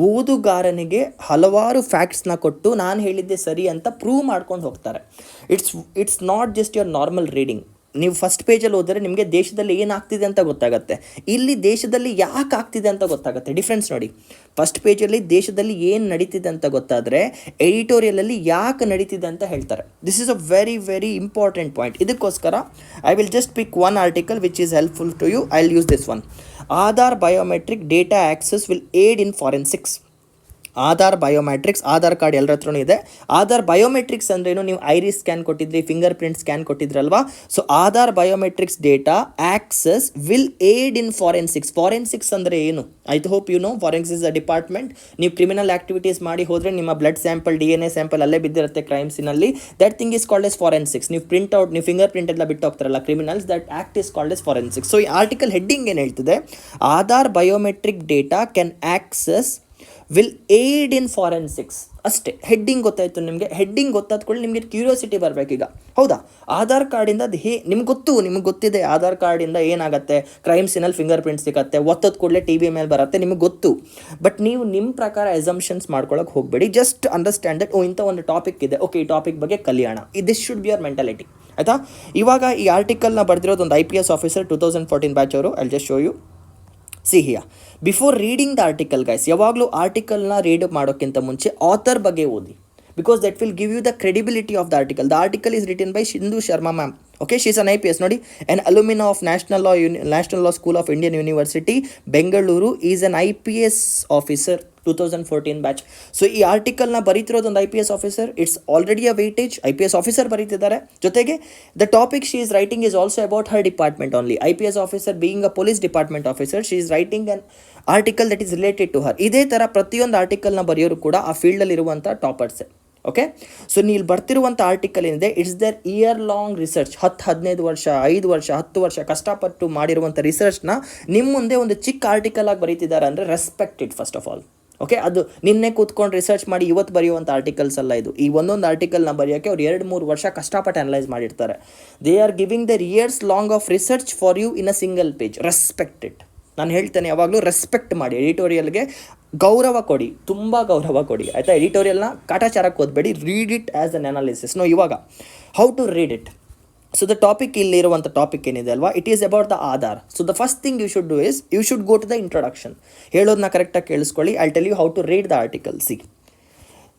ಓದುಗಾರನಿಗೆ ಹಲವಾರು ಫ್ಯಾಕ್ಟ್ಸ್ನ ಕೊಟ್ಟು ನಾನು ಹೇಳಿದ್ದೆ ಸರಿ ಅಂತ ಪ್ರೂವ್ ಮಾಡ್ಕೊಂಡು ಹೋಗ್ತಾರೆ. It's not just your normal reading. ನೀವು ಫಸ್ಟ್ ಪೇಜಲ್ಲಿ ಹೋದರೆ ನಿಮಗೆ ದೇಶದಲ್ಲಿ ಏನಾಗ್ತಿದೆ ಅಂತ ಗೊತ್ತಾಗುತ್ತೆ. ಇಲ್ಲಿ ದೇಶದಲ್ಲಿ ಯಾಕೆ ಆಗ್ತಿದೆ ಅಂತ ಗೊತ್ತಾಗುತ್ತೆ. ಡಿಫ್ರೆನ್ಸ್ ನೋಡಿ, ಫಸ್ಟ್ ಪೇಜಲ್ಲಿ ದೇಶದಲ್ಲಿ ಏನು ನಡೀತಿದೆ ಅಂತ ಗೊತ್ತಾದರೆ, ಎಡಿಟೋರಿಯಲಲ್ಲಿ ಯಾಕೆ ನಡೀತಿದೆ ಅಂತ ಹೇಳ್ತಾರೆ. This is a very very important point. ಇದಕ್ಕೋಸ್ಕರ I will just pick one article which is helpful to you. I will use this one. Aadhaar biometric data access will aid in forensics. Aadhaar biometrics, Aadhaar card ಎಲ್ಲರ ಹತ್ರನೂ ಇದೆ. Aadhaar biometrics ಅಂದ್ರೇನು, ನೀವು iris scan ಕೊಟ್ಟಿದ್ರಿ, finger print scan ಕೊಟ್ಟಿದ್ರಲ್ವಾ. So Aadhaar biometrics data access will aid in forensics. Forensics ಅಂದರೆ ಏನು? I hope you no. Forensics is a department. ನೀವು ಕ್ರಿಮಿನಲ್ ಆಕ್ಟಿವಿಟೀಸ್ ಮಾಡಿ ಹೋದರೆ ನಿಮ್ಮ ಬ್ಲಡ್ ಸ್ಯಾಂಪಲ್, DNA ಸ್ಯಾಂಪಲ್ ಅಲ್ಲೇ ಬಿದ್ದಿರುತ್ತೆ ಕ್ರೈಮ್ ಸೀನಲ್ಲಿ. That thing is called as forensics. ನೀವು ನೀವು ಫಿಂಗರ್ ಪ್ರಿಂಟ್ ಎಲ್ಲ ಬಿಟ್ಟು ಹೋಗ್ತಾರಲ್ಲ criminals, that act is called as forensics. So ಈ ಆರ್ಟಿಕಲ್ ಹೆಡ್ಡಿಂಗ್ ಏನು ಹೇಳ್ತಿದೆ, Aadhaar biometric data can access will aid in forensics. ಅಷ್ಟೇ, ಹೆಡ್ಡಿಂಗ್ ಗೊತ್ತಾಯಿತು ನಿಮಗೆ. ಹೆಡ್ಡಿಂಗ್ ಗೊತ್ತಾದ್ಕೊಳ್ಳಿ, ನಿಮಗೆ ಕ್ಯೂರಿಯಾಸಿಟಿ ಬರಬೇಕೀಗ. ಹೌದಾ, ಆಧಾರ್ ಕಾರ್ಡಿಂದ ಅದು ನಿಮ್ಗೆ ಗೊತ್ತಿದೆ ಆಧಾರ್ ಕಾರ್ಡಿಂದ ಏನಾಗುತ್ತೆ, ಕ್ರೈಮ್ ಸೀನಲ್ಲಿ ಫಿಂಗರ್ ಪ್ರಿಂಟ್ ಸಿಗುತ್ತೆ, ಒತ್ತದ ಕೂಡಲೇ TV ಮೇಲೆ ಬರುತ್ತೆ, ನಿಮಗೆ ಗೊತ್ತು. ಬಟ್ ನೀವು ನಿಮ್ಮ ಪ್ರಕಾರ ಎಸಂಪ್ಷನ್ಸ್ ಮಾಡ್ಕೊಳ್ಳೋಕೆ ಹೋಗಬೇಡಿ. ಜಸ್ಟ್ ಅಂಡರ್ಸ್ಟ್ಯಾಂಡ್ ದಟ್ ಇಂಥ ಒಂದು ಟಾಪಿಕ್ ಇದೆ, ಓಕೆ, ಈ ಟಾಪಿಕ್ ಬಗ್ಗೆ ಕಲಿಯೋಣ. This should be your mentality. ಆಯಿತಾ? ಇವಾಗ ಈ ಆರ್ಟಿಕಲ್ನ ಬರೆದಿರೋದು ಒಂದು IPS ಆಫೀಸರ್ 2014 ಬ್ಯಾಚ್ ಅವರು. I just show you. See here, before reading the article guys, ಯಾವಾಗಲೂ ಆರ್ಟಿಕಲ್ನ ರೀಡ್ ಮಾಡೋಕ್ಕಿಂತ ಮುಂಚೆ ಆಥರ್ ಬಗ್ಗೆ ಓದಿ, because that will give you the credibility of the article. The article is written by Sindhu Sharma ma'am. Okay, she is an IPS. ನೋಡಿ, an alumna of National Law School of Indian University Bengaluru, is an IPS officer 2014 batch. So ಈ ಆರ್ಟಿಕಲ್ನ ಬರೀತಿರೋದೊಂದು IPS officer. It's already a weightage. IPS officer ಬರೀತಿದ್ದಾರೆ. ಜೊತೆಗೆ the topic she is writing is also about her department only. IPS officer being a police department officer, she is writing an article that is related to her. ಇದೇ ಥರ ಪ್ರತಿಯೊಂದು ಆರ್ಟಿಕಲ್ನ ಬರೆಯೋರು ಕೂಡ ಆ ಫೀಲ್ಡಲ್ಲಿರುವಂಥ ಟಾಪರ್ಸೆ. Okay, so ನೀವು ಬರ್ತಿರುವಂಥ article ಏನಿದೆ, it's their year long research. 10-15 ವರ್ಷ, 5 ವರ್ಷ, 10 ವರ್ಷ ಕಷ್ಟಪಟ್ಟು ಮಾಡಿರುವಂಥ ರಿಸರ್ಚ್ನ ನಿಮ್ಮ ಮುಂದೆ ಒಂದು ಚಿಕ್ಕ ಆರ್ಟಿಕಲ್ ಆಗಿ ಬರೀತಿದ್ದಾರೆ ಅಂದರೆ respect it first of all. Okay, ಅದು ನಿನ್ನೆ ಕೂತ್ಕೊಂಡು ರಿಸರ್ಚ್ ಮಾಡಿ ಇವತ್ತು ಬರೆಯುವಂಥ ಆರ್ಟಿಕಲ್ಸ್ ಅಲ್ಲ ಇದು. ಈ ಒಂದೊಂದು ಆರ್ಟಿಕಲ್ನ ಬರೆಯೋಕ್ಕೆ ಅವ್ರು 2-3 ವರ್ಷ ಕಷ್ಟಪಟ್ಟು ಅನಲೈಸ್ ಮಾಡಿರ್ತಾರೆ. They are giving their years long of research for you in a single page. Respect it. ನಾನು ಹೇಳ್ತೇನೆ, ಯಾವಾಗಲೂ ರೆಸ್ಪೆಕ್ಟ್ ಮಾಡಿ. ಎಡಿಟೋರಿಯಲ್ಗೆ ಗೌರವ ಕೊಡಿ, ತುಂಬ ಗೌರವ ಕೊಡಿ, ಆಯಿತಾ? ಎಡಿಟೋರಿಯಲ್ನ ಕಾಟಾಚಾರಕ್ಕೆ ಓದಬೇಡಿ. Read it as an analysis. ಇವಾಗ how to read it. So the topic, ಇಲ್ಲಿರುವಂಥ ಟಾಪಿಕ್ ಏನಿದೆ ಅಲ್ವಾ, it is about the Aadhaar. So the first thing you should do is you should go to the introduction. ಹೇಳೋದನ್ನ ಕರೆಕ್ಟಾಗಿ ಕೇಳಿಸ್ಕೊಳ್ಳಿ. I tell you how to read the article. See,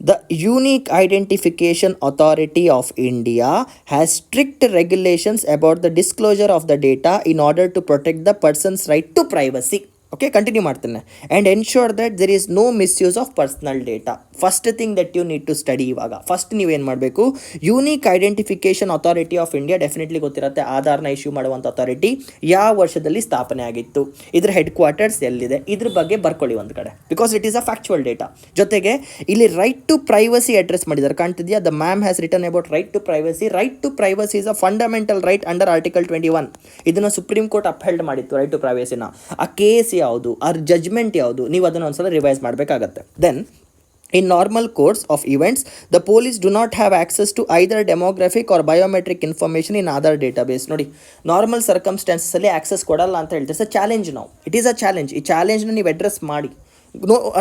The Unique Identification Authority of India has strict regulations about the disclosure of the data in order to protect the person's right to privacy. Okay, continue ಮಾಡ್ತೇನೆ. And ensure that there is no misuse of personal data. First thing that you need to study. ಇವಾಗ first ನೀವೇನು ಮಾಡಬೇಕು, Unique Identification Authority of India definitely ಗೊತ್ತಿರುತ್ತೆ. ಆಧಾರ್ನ issue ಮಾಡುವಂಥ authority ಯಾವ ವರ್ಷದಲ್ಲಿ ಸ್ಥಾಪನೆ ಆಗಿತ್ತು, ಇದ್ರ ಹೆಡ್ ಕ್ವಾರ್ಟರ್ಸ್ ಎಲ್ಲಿದೆ, ಇದ್ರ ಬಗ್ಗೆ ಬರ್ಕೊಳ್ಳಿ ಒಂದು ಕಡೆ, because it is a factual data. ಜೊತೆಗೆ ಇಲ್ಲಿ ರೈಟ್ ಟು ಪ್ರೈವಸಿ ಅಡ್ರೆಸ್ ಮಾಡಿದ್ದಾರೆ, ಕಾಣ್ತಿದೆಯಾ? The ma'am has written about right to privacy. Right to privacy is a fundamental right under article 21. ಇದನ್ನು ಸುಪ್ರೀಂ ಕೋರ್ಟ್ ಅಪ್ಹೆಲ್ಡ್ ಮಾಡಿತ್ತು, ರೈಟ್ ಟು ಪ್ರೈವಸಿನ. ಆ case ಯಾವುದು, ಆ ಜಜ್ಮೆಂಟ್ ಯಾವುದು, ನೀವು ಅದನ್ನು ಒಂದ್ಸಲ ರಿವೈಸ್ ಮಾಡಬೇಕಾಗತ್ತೆ. Then in normal course of events, the police do not have access to either demographic or biometric information in Aadhaar database. ನೋಡಿ, ನಾರ್ಮಲ್ ಸರ್ಕಮ್ಸ್ಟಾನ್ಸಲ್ಲಿ ಆಕ್ಸೆಸ್ ಕೊಡಲ್ಲ ಅಂತ ಹೇಳ್ತಾರೆ. ಚಾಲೆಂಜ್ ನಾವು, ಇಟ್ ಈಸ್ ಅ ಚಾಲೆಂಜ್. ಈ ಚಾಲೆಂಜ್ನ ನೀವು ಅಡ್ರೆಸ್ ಮಾಡಿ,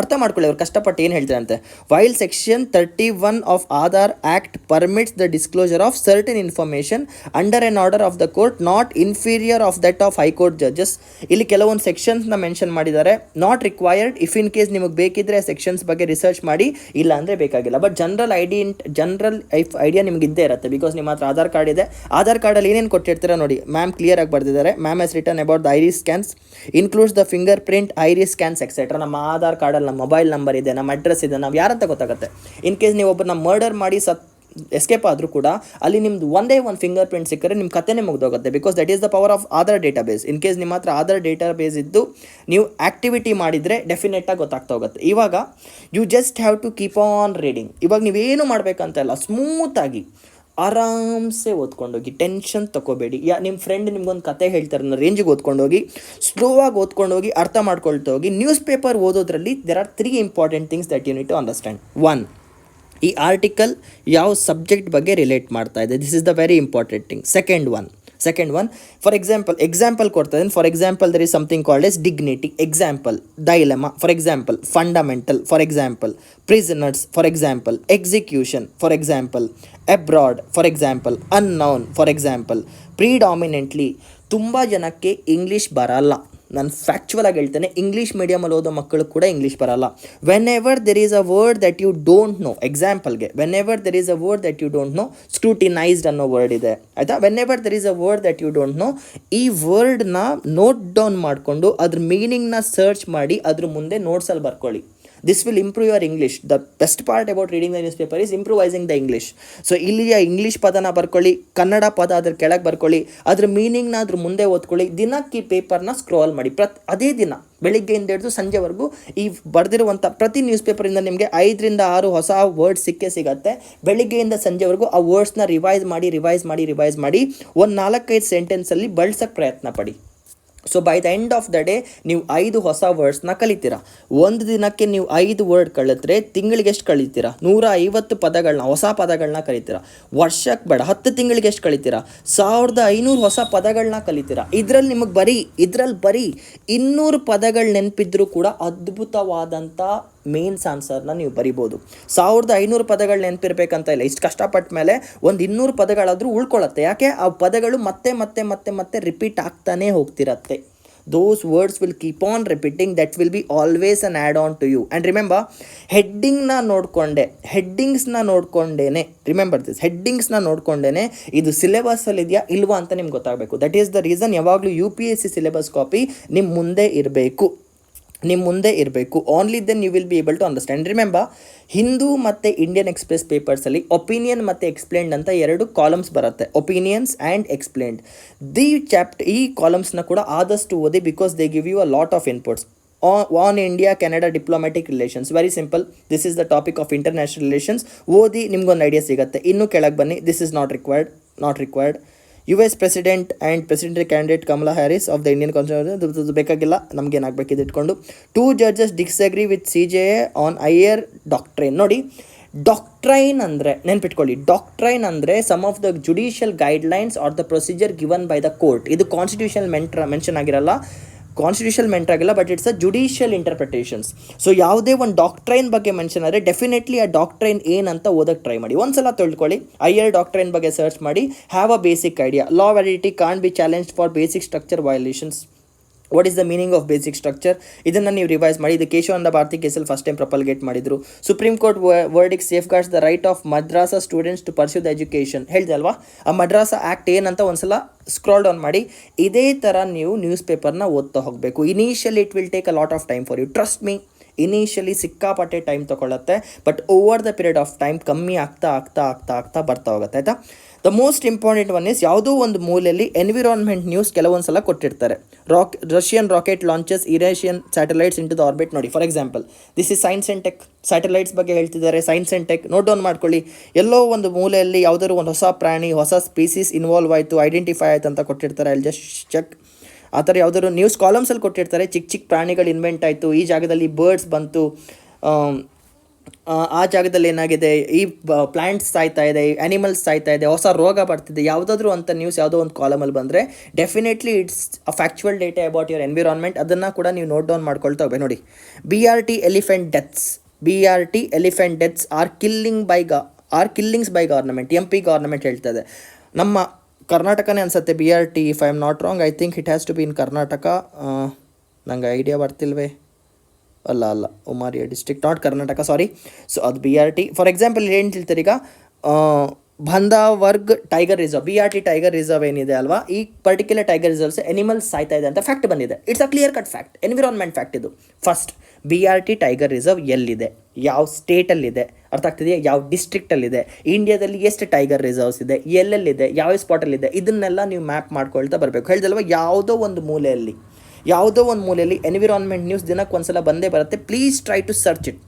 ಅರ್ಥ ಮಾಡ್ಕೊಳ್ಳಿ ಅವ್ರು ಕಷ್ಟಪಟ್ಟು ಏನು ಹೇಳ್ತಾರೆ ಅಂತೆ. While section 31 of Aadhaar act permits the disclosure of certain information under an order of the court not inferior of that of high court judges. ಇಲ್ಲಿ ಕೆಲವೊಂದು ಸೆಕ್ಷನ್ಸ್ನ ಮೆನ್ಷನ್ ಮಾಡಿದ್ದಾರೆ. Not required, if in case ನಿಮಗೆ ಬೇಕಿದ್ರೆ ಸೆಕ್ಷನ್ಸ್ ಬಗ್ಗೆ ರಿಸರ್ಚ್ ಮಾಡಿ, ಇಲ್ಲ ಅಂದರೆ ಬೇಕಾಗಿಲ್ಲ. ಬಟ್ ಜನರಲ್ ಐಡಿಯಾ ನಿಮ್ಗೆ ಇದ್ದೇ ಇರುತ್ತೆ, ಬಿಕಾಸ್ ನಿಮ್ಮ ಹತ್ರ ಆಧಾರ್ ಕಾರ್ಡ್ ಇದೆ. ಆಧಾರ್ ಕಾರ್ಡಲ್ಲಿ ಏನೇನು ಕೊಟ್ಟಿರ್ತೀರ ನೋಡಿ, ಮ್ಯಾಮ್ ಕ್ಲಿಯರ್ ಆಗಿ ಬರೆದಿದ್ದಾರೆ. Ma'am has written about the iris scans includes the finger print, iris scans etcetera. ನಮ್ಮ ಆಧಾರ್ ಕಾರ್ಡಲ್ಲಿ ನಮ್ಮ ಮೊಬೈಲ್ ನಂಬರ್ ಇದೆ, ನಮ್ಮ ಅಡ್ರೆಸ್ ಇದೆ, ನಾವು ಯಾರಂತ ಗೊತ್ತಾಗುತ್ತೆ. ಇನ್ ಕೇಸ್ ನೀವು ಒಬ್ಬರನ್ನ ಮರ್ಡರ್ ಮಾಡಿ ಎಸ್ಕೇಪ್ ಆದರೂ ಕೂಡ ಅಲ್ಲಿ ನಿಮ್ದು ಒಂದೇ ಒಂದು ಫಿಂಗರ್ ಪ್ರಿಂಟ್ ಸಿಕ್ಕರೆ ನಿಮ್ಮ ಕಥೆನೇ ಮುಗ್ದೋಗುತ್ತೆ, because that is the power of Aadhaar database. In case ನಿಮ್ಮ ಹತ್ರ ಆಧಾರ್ ಡೇಟಾಬೇಸ್ ಇದ್ದು ನೀವು ಆ್ಯಕ್ಟಿವಿಟಿ ಮಾಡಿದರೆ ಡೆಫಿನೆಟಾಗಿ ಗೊತ್ತಾಗ್ತಾ ಹೋಗುತ್ತೆ. ಇವಾಗ you just have to keep on reading. ಇವಾಗ ನೀವೇನು ಮಾಡಬೇಕಂತಲ್ಲ, ಸ್ಮೂತಾಗಿ ಆರಾಮ್ಸೆ ಓದ್ಕೊಂಡೋಗಿ, ಟೆನ್ಷನ್ ತೊಗೋಬೇಡಿ. ನಿಮ್ಮ ಫ್ರೆಂಡ್ ನಿಮ್ಗೊಂದು ಕತೆ ಹೇಳ್ತಾರೆ ಅನ್ನೋ ರೇಂಜಿಗೆ ಓದ್ಕೊಂಡೋಗಿ, ಸ್ಲೋವಾಗಿ ಓದ್ಕೊಂಡೋಗಿ, ಅರ್ಥ ಮಾಡ್ಕೊಳ್ತಾ ಹೋಗಿ. ನ್ಯೂಸ್ ಪೇಪರ್ ಓದೋದ್ರಲ್ಲಿ there are 3 important things that you need to understand. 1, ಈ ಆರ್ಟಿಕಲ್ ಯಾವ ಸಬ್ಜೆಕ್ಟ್ ಬಗ್ಗೆ ರಿಲೇಟ್ ಮಾಡ್ತಾ ಇದೆ, this is the very important thing. Second one, for example ಕೊಡ್ತಾ ಇದ್ದೀನಿ. For example there is something called as dignity. Example dilemma. For example fundamental. For example prisoners. For example execution. For example abroad. For example unknown. For example predominantly. ತುಂಬ ಜನಕ್ಕೆ English ಬರಲ್ಲ, ನಾನು factual ಆಗಿ ಹೇಳ್ತೇನೆ. English ಮೀಡಿಯಮಲ್ಲಿ ಓದೋ ಮಕ್ಕಳು ಕೂಡ English ಬರಲ್ಲ. Whenever there is a word that you don't know, ಎಕ್ಸಾಂಪಲ್ಗೆ whenever there is a word that you don't know, scrutinised ಅನ್ನೋ ವರ್ಡ್ ಇದೆ ಆಯಿತಾ. Whenever there is a word that you don't know, ಈ ವರ್ಡ್ನ note down ಮಾಡಿಕೊಂಡು ಅದ್ರ ಮೀನಿಂಗ್ನ search ಮಾಡಿ ಅದ್ರ ಮುಂದೆ ನೋಟ್ಸಲ್ಲಿ ಬರ್ಕೊಳ್ಳಿ. This will improve your English. The best part about reading the news paper is improvising the English. ಸೊ ಇಲ್ಲಿಯ ಇಂಗ್ಲೀಷ್ ಪದನ ಬರ್ಕೊಳ್ಳಿ, ಕನ್ನಡ ಪದ ಅದ್ರ ಕೆಳಗೆ ಬರ್ಕೊಳ್ಳಿ, ಅದ್ರ ಮೀನಿಂಗ್ನ ಅದ್ರ ಮುಂದೆ ಓದ್ಕೊಳ್ಳಿ. ದಿನಕ್ಕೆ ಈ ಪೇಪರ್ನ ಸ್ಕ್ರೋಲ್ ಮಾಡಿ. ಅದೇ ದಿನ ಬೆಳಿಗ್ಗೆಯಿಂದ ಹಿಡಿದು ಸಂಜೆವರೆಗೂ ಈ ಬರೆದಿರುವಂಥ ಪ್ರತಿ ನ್ಯೂಸ್ ಪೇಪರಿಂದ ನಿಮಗೆ 5 ರಿಂದ 6 ಹೊಸ ವರ್ಡ್ಸ್ ಸಿಗುತ್ತೆ. ಬೆಳಿಗ್ಗೆಯಿಂದ ಸಂಜೆವರೆಗೂ ಆ ವರ್ಡ್ಸ್ನ ರಿವೈಸ್ ಮಾಡಿ ಒಂದು 4-5 ಸೆಂಟೆನ್ಸಲ್ಲಿ ಬಳಸೋಕ್ಕೆ ಪ್ರಯತ್ನ ಪಡಿ. So by the end of the day ನೀವು 5 ಹೊಸ ವರ್ಡ್ಸ್ನ ಕಲಿತೀರಾ. ಒಂದು ದಿನಕ್ಕೆ ನೀವು 5 ವರ್ಡ್ ಕಲಿತ್ರೆ ತಿಂಗಳಿಗೆ ಎಷ್ಟು ಕಲಿತೀರಾ? 150 ಪದಗಳನ್ನ, ಹೊಸ ಪದಗಳನ್ನ ಕಲಿತೀರಾ. ವರ್ಷಕ್ಕೆ ಬೇಡ, 10 ತಿಂಗಳಿಗೆ ಎಷ್ಟು ಕಲಿತೀರಾ? 1500 ಹೊಸ ಪದಗಳನ್ನ ಕಲಿತೀರಾ. ಇದರಲ್ಲಿ ನಿಮಗೆ ಬರೀ 200 ಪದಗಳು ನೆನಪಿದ್ರೂ ಕೂಡ ಅದ್ಭುತವಾದಂಥ ಮೇನ್ಸ್ ಆನ್ಸರ್ನ ನೀವು ಬರಿಬೋದು. 1500 ಪದಗಳು ನೆನಪಿರ್ಬೇಕಂತ ಇಲ್ಲ. ಇಷ್ಟು ಕಷ್ಟಪಟ್ಟ ಮೇಲೆ ಒಂದು 200 ಪದಗಳಾದರೂ ಉಳ್ಕೊಳ್ಳುತ್ತೆ. ಯಾಕೆ? ಆ ಪದಗಳು ಮತ್ತೆ ರಿಪೀಟ್ ಆಗ್ತಾನೆ ಹೋಗ್ತಿರತ್ತೆ. Those words will keep on repeating. That will be always an add-on to you. And remember, ಹೆಡ್ಡಿಂಗ್ಸ್ನ ನೋಡ್ಕೊಂಡೇನೆ ರಿಮೆಂಬರ್ ದಿಸ್, ಹೆಡ್ಡಿಂಗ್ಸ್ನ ನೋಡ್ಕೊಂಡೇನೆ ಇದು ಸಿಲೆಬಸ್ಸಲ್ಲಿ ಇದೆಯಾ ಇಲ್ವಾ ಅಂತ ನಿಮ್ಗೆ ಗೊತ್ತಾಗಬೇಕು. ದಟ್ ಈಸ್ ದ ರೀಸನ್ ಯಾವಾಗಲೂ UPSC ಸಿಲೆಬಸ್ ಕಾಪಿ ನಿಮ್ಮ ಮುಂದೆ ಇರಬೇಕು. Only then you will be able to understand. Remember, Hindu ಮತ್ತು ಇಂಡಿಯನ್ ಎಕ್ಸ್ಪ್ರೆಸ್ ಪೇಪರ್ಸಲ್ಲಿ ಒಪಿನಿಯನ್ ಮತ್ತು ಎಕ್ಸ್ಪ್ಲೇನ್ಡ್ ಅಂತ 2 ಕಾಲಮ್ಸ್ ಬರುತ್ತೆ. Opinions and explained. ಈ ಕಾಲಮ್ಸ್ನ ಕೂಡ ಆದಷ್ಟು ಓದಿ, because they give you a lot of inputs on India Canada diplomatic relations. Very simple, this is the topic of international relations. ಓದಿ ನಿಮ್ಗೊಂದು ಐಡಿಯಾ ಸಿಗುತ್ತೆ. ಇನ್ನೂ ಕೆಳಗೆ ಬನ್ನಿ. This is not required. US president and president candidate Kamala Harris of the Indian constitution ಬೇಕಾಗಿಲ್ಲ, ನಮಗೇನಾಗಬೇಕಿದೆ ಇಟ್ಕೊಂಡು. 2 judges disagree with CJA on higher doctrine. ನೋಡಿ, ಡಾಕ್ಟ್ರೈನ್ ಅಂದರೆ ನೆನ್ಪಿಟ್ಕೊಳ್ಳಿ, ಡಾಕ್ಟ್ರೈನ್ ಅಂದರೆ some of the judicial guidelines or the procedure given by the court. ಇದು constitutional mention ಆಗಿರಲ್ಲ, but it's a judicial interpretations. So ಯಾವುದೇ ಒಂದು ಡಾಕ್ಟ್ರೈನ್ ಬಗ್ಗೆ ಮೆನ್ಷನ್ ಆದರೆ ಡೆಫಿನೆಟ್ಲಿ ಆ ಡಾಕ್ಟ್ರೈನ್ ಏನಂತ ಓದಕ್ಕೆ ಟ್ರೈ ಮಾಡಿ. ಒಂದ್ಸಲ ತಿಳ್ಕೊಳ್ಳಿ, ಹೈಯರ್ ಡಾಕ್ಟ್ರೈನ್ ಬಗ್ಗೆ ಸರ್ಚ್ ಮಾಡಿ, have a basic idea. Law validity can't be challenged for basic structure violations. What is the meaning of basic structure, ಇದನ್ನು ನೀವು ರಿವೈಸ್ ಮಾಡಿ. ಇದು ಕೇಶವಾನಂದ ಭಾರತಿ ಕೇಸಲ್ಲಿ ಫಸ್ಟ್ ಟೈಮ್ ಪ್ರಪಲ್ಗೇಟ್ ಮಾಡಿದ್ರು. Supreme Court verdict safeguards the right of madrasa students to pursue the education. ಹೇಳಿದೆ ಅಲ್ವಾ, ಆ Madras act ಏನಂತ ಒಂದ್ಸಲ ಸ್ಕ್ರಾಲ್ ಡೌನ್ ಮಾಡಿ. ಇದೇ ಥರ ನೀವು ನ್ಯೂಸ್ ಪೇಪರ್ನ ಓದ್ತಾ ಹೋಗಬೇಕು. Initially it will take a lot of time for you, trust me. Initially ಸಿಕ್ಕಾಪಟ್ಟೆ ಟೈಮ್ ತೊಗೊಳತ್ತೆ, but over the period of time ಕಮ್ಮಿ ಆಗ್ತಾ ಬರ್ತಾ ಹೋಗುತ್ತೆ, ಆಯಿತಾ. The most important one is, ಯಾವುದೋ ಒಂದು ಮೂಲೆಯಲ್ಲಿ ಎನ್ವಿರಾನ್ಮೆಂಟ್ ನ್ಯೂಸ್ ಕೆಲವೊಂದು ಸಲ ಕೊಟ್ಟಿರ್ತಾರೆ. Russian rocket launches Iranian satellites into the orbit. ನೋಡಿ, for example this is science and tech, satellites ಬಗ್ಗೆ ಹೇಳ್ತಿದ್ದಾರೆ, science and tech. Note down ಮಾಡ್ಕೊಳ್ಳಿ. ಎಲ್ಲೋ ಒಂದು ಮೂಲೆಯಲ್ಲಿ ಯಾವುದಾದ್ರು ಒಂದು ಹೊಸ ಪ್ರಾಣಿ, ಹೊಸ ಸ್ಪೀಸೀಸ್ ಇನ್ವಾಲ್ವ್ ಆಯಿತು, ಐಡೆಂಟಿಫೈ ಆಯಿತು ಅಂತ ಕೊಟ್ಟಿರ್ತಾರೆ. ಅಲ್ಲಿ ಜಸ್ಟ್ ಚೆಕ್. ಆ ಥರ ಯಾವುದಾದ್ರು ನ್ಯೂಸ್ ಕಾಲಮ್ಸಲ್ಲಿ ಕೊಟ್ಟಿರ್ತಾರೆ, ಚಿಕ್ಕ ಪ್ರಾಣಿಗಳು ಇನ್ವೆಂಟ್ ಆಯಿತು, ಈ ಜಾಗದಲ್ಲಿ ಬರ್ಡ್ಸ್ ಬಂತು, ಆ ಜಾಗದಲ್ಲಿ ಏನಾಗಿದೆ, ಈ ಪ್ಲ್ಯಾಂಟ್ಸ್ ಸಾಯ್ತಾ ಇದೆ, ಆ್ಯನಿಮಲ್ಸ್ ಸಾಯ್ತಾ ಇದೆ, ಹೊಸ ರೋಗ ಬರ್ತಿದೆ, ಯಾವುದಾದ್ರೂ ಅಂತ ನ್ಯೂಸ್ ಯಾವುದೋ ಒಂದು ಕಾಲಮಲ್ಲಿ ಬಂದರೆ definitely it's a factual data about your environment. ಅದನ್ನು ಕೂಡ ನೀವು ನೋಟ್ ಡೌನ್ ಮಾಡ್ಕೊಳ್ತಾ ಹೋಗ್ಬೇಕು. ನೋಡಿ, BRT elephant deaths or killings by government. MP government ಹೇಳ್ತದೆ. ನಮ್ಮ ಕರ್ನಾಟಕನೇ ಅನಿಸುತ್ತೆ BRT, if I am not wrong. I think it has to be in Karnataka. ನಂಗೆ ಐಡಿಯಾ ಬರ್ತಿಲ್ವೇ? ಅಲ್ಲ, Umaria district, not Karnataka, sorry. So ಅದು BRT. ಫಾರ್ ಎಕ್ಸಾಂಪಲ್ ಏನು ಹೇಳ್ತಾರೆ ಈಗ, Bandhavgarh tiger reserve, BRT tiger reserve ಏನಿದೆ ಅಲ್ವಾ, ಈ ಪರ್ಟಿಕ್ಯುಲರ್ ಟೈಗರ್ ರಿಸರ್ವ್ಸ್ ಎನಿಮಲ್ಸ್ ಸಾಯ್ತಾ ಇದೆ ಅಂತ ಫ್ಯಾಕ್ಟ್ ಬಂದಿದೆ. It's a clear cut fact, environment fact ಇದು. ಫಸ್ಟ್, BRT ಟೈಗರ್ ರಿಸರ್ವ್ ಎಲ್ಲಿದೆ, ಯಾವ ಸ್ಟೇಟಲ್ಲಿದೆ, ಅರ್ಥ ಆಗ್ತಿದೆಯಾ, ಯಾವ ಡಿಸ್ಟ್ರಿಕ್ಟಲ್ಲಿದೆ, ಇಂಡಿಯಾದಲ್ಲಿ ಎಷ್ಟು ಟೈಗರ್ ರಿಸರ್ವ್ಸ್ ಇದೆ, ಎಲ್ಲೆಲ್ಲಿದೆ, ಯಾವ ಸ್ಪಾಟಲ್ಲಿದೆ, ಇದನ್ನೆಲ್ಲ ನೀವು ಮ್ಯಾಪ್ ಮಾಡ್ಕೊಳ್ತಾ ಬರಬೇಕು. ಹೇಳ್ದಲ್ವ, ಯಾವುದೋ ಒಂದು ಮೂಲೆಯಲ್ಲಿ ಎನ್ವಿರಾನ್ಮೆಂಟ್ ನ್ಯೂಸ್ ದಿನಕ್ಕೆ ಒಂದ್ಸಲ ಬಂದೇ ಬರುತ್ತೆ. Please try to search it.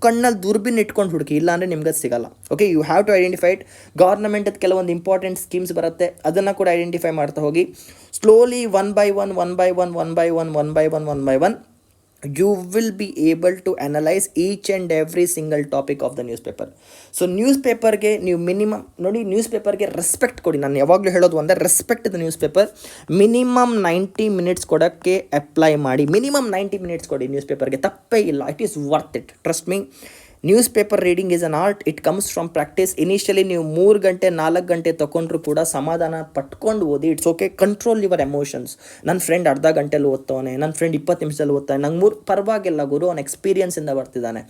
ಕಣ್ಣಲ್ಲಿ ದುರ್ಬಿನ್ ಇಟ್ಕೊಂಡು ಹುಡುಕಿ, ಇಲ್ಲಾಂದರೆ ನಿಮ್ಗೆ ಸಿಗಲ್ಲ. Okay, you have to identify it. ಗವರ್ನಮೆಂಟದ ಕೆಲವೊಂದು ಇಂಪಾರ್ಟೆಂಟ್ ಸ್ಕೀಮ್ಸ್ ಬರುತ್ತೆ, ಅದನ್ನು ಕೂಡ ಐಡೆಂಟಿಫೈ ಮಾಡ್ತಾ ಹೋಗಿ. Slowly one by one you will be able to analyze each and every single topic of the newspaper. So ನ್ಯೂಸ್ಪೇಪರ್ಗೆ ನೀವು ಮಿನಿಮಮ್ ನೋಡಿ, ನ್ಯೂಸ್ಪೇಪರ್ಗೆ ರೆಸ್ಪೆಕ್ಟ್ ಕೊಡಿ. ನಾನು ಯಾವಾಗಲೂ ಹೇಳೋದು ಒಂದೇ, respect the newspaper. Minimum 90 minutes ಕೊಡೋಕ್ಕೆ ಅಪ್ಲೈ ಮಾಡಿ. ಮಿನಿಮಮ್ 90 ಮಿನಿಟ್ಸ್ ಕೊಡಿ ನ್ಯೂಸ್ಪೇಪರ್ಗೆ, ತಪ್ಪೇ ಇಲ್ಲ. It is worth it, trust me. News paper reading is an art, it comes from practice. Initially ನೀವು 3 ಗಂಟೆ 4 ಗಂಟೆ ತೊಗೊಂಡ್ರು ಕೂಡ ಸಮಾಧಾನ ಪಟ್ಕೊಂಡು ಓದಿ. It's okay, control your emotions. ನನ್ನ ಫ್ರೆಂಡ್ ಅರ್ಧ ಗಂಟೆಲಿ ಓದ್ತವನೆ, ನನ್ನ ಫ್ರೆಂಡ್ 20 ನಿಮಿಷದಲ್ಲಿ ಓದ್ತಾನೆ, ನಂಗೆ 3 ಪರವಾಗಿಲ್ಲ ಗುರು, ಅವನ ಎಕ್ಸ್ಪೀರಿಯನ್ಸಿಂದ ಬರ್ತಿದ್ದಾನೆ.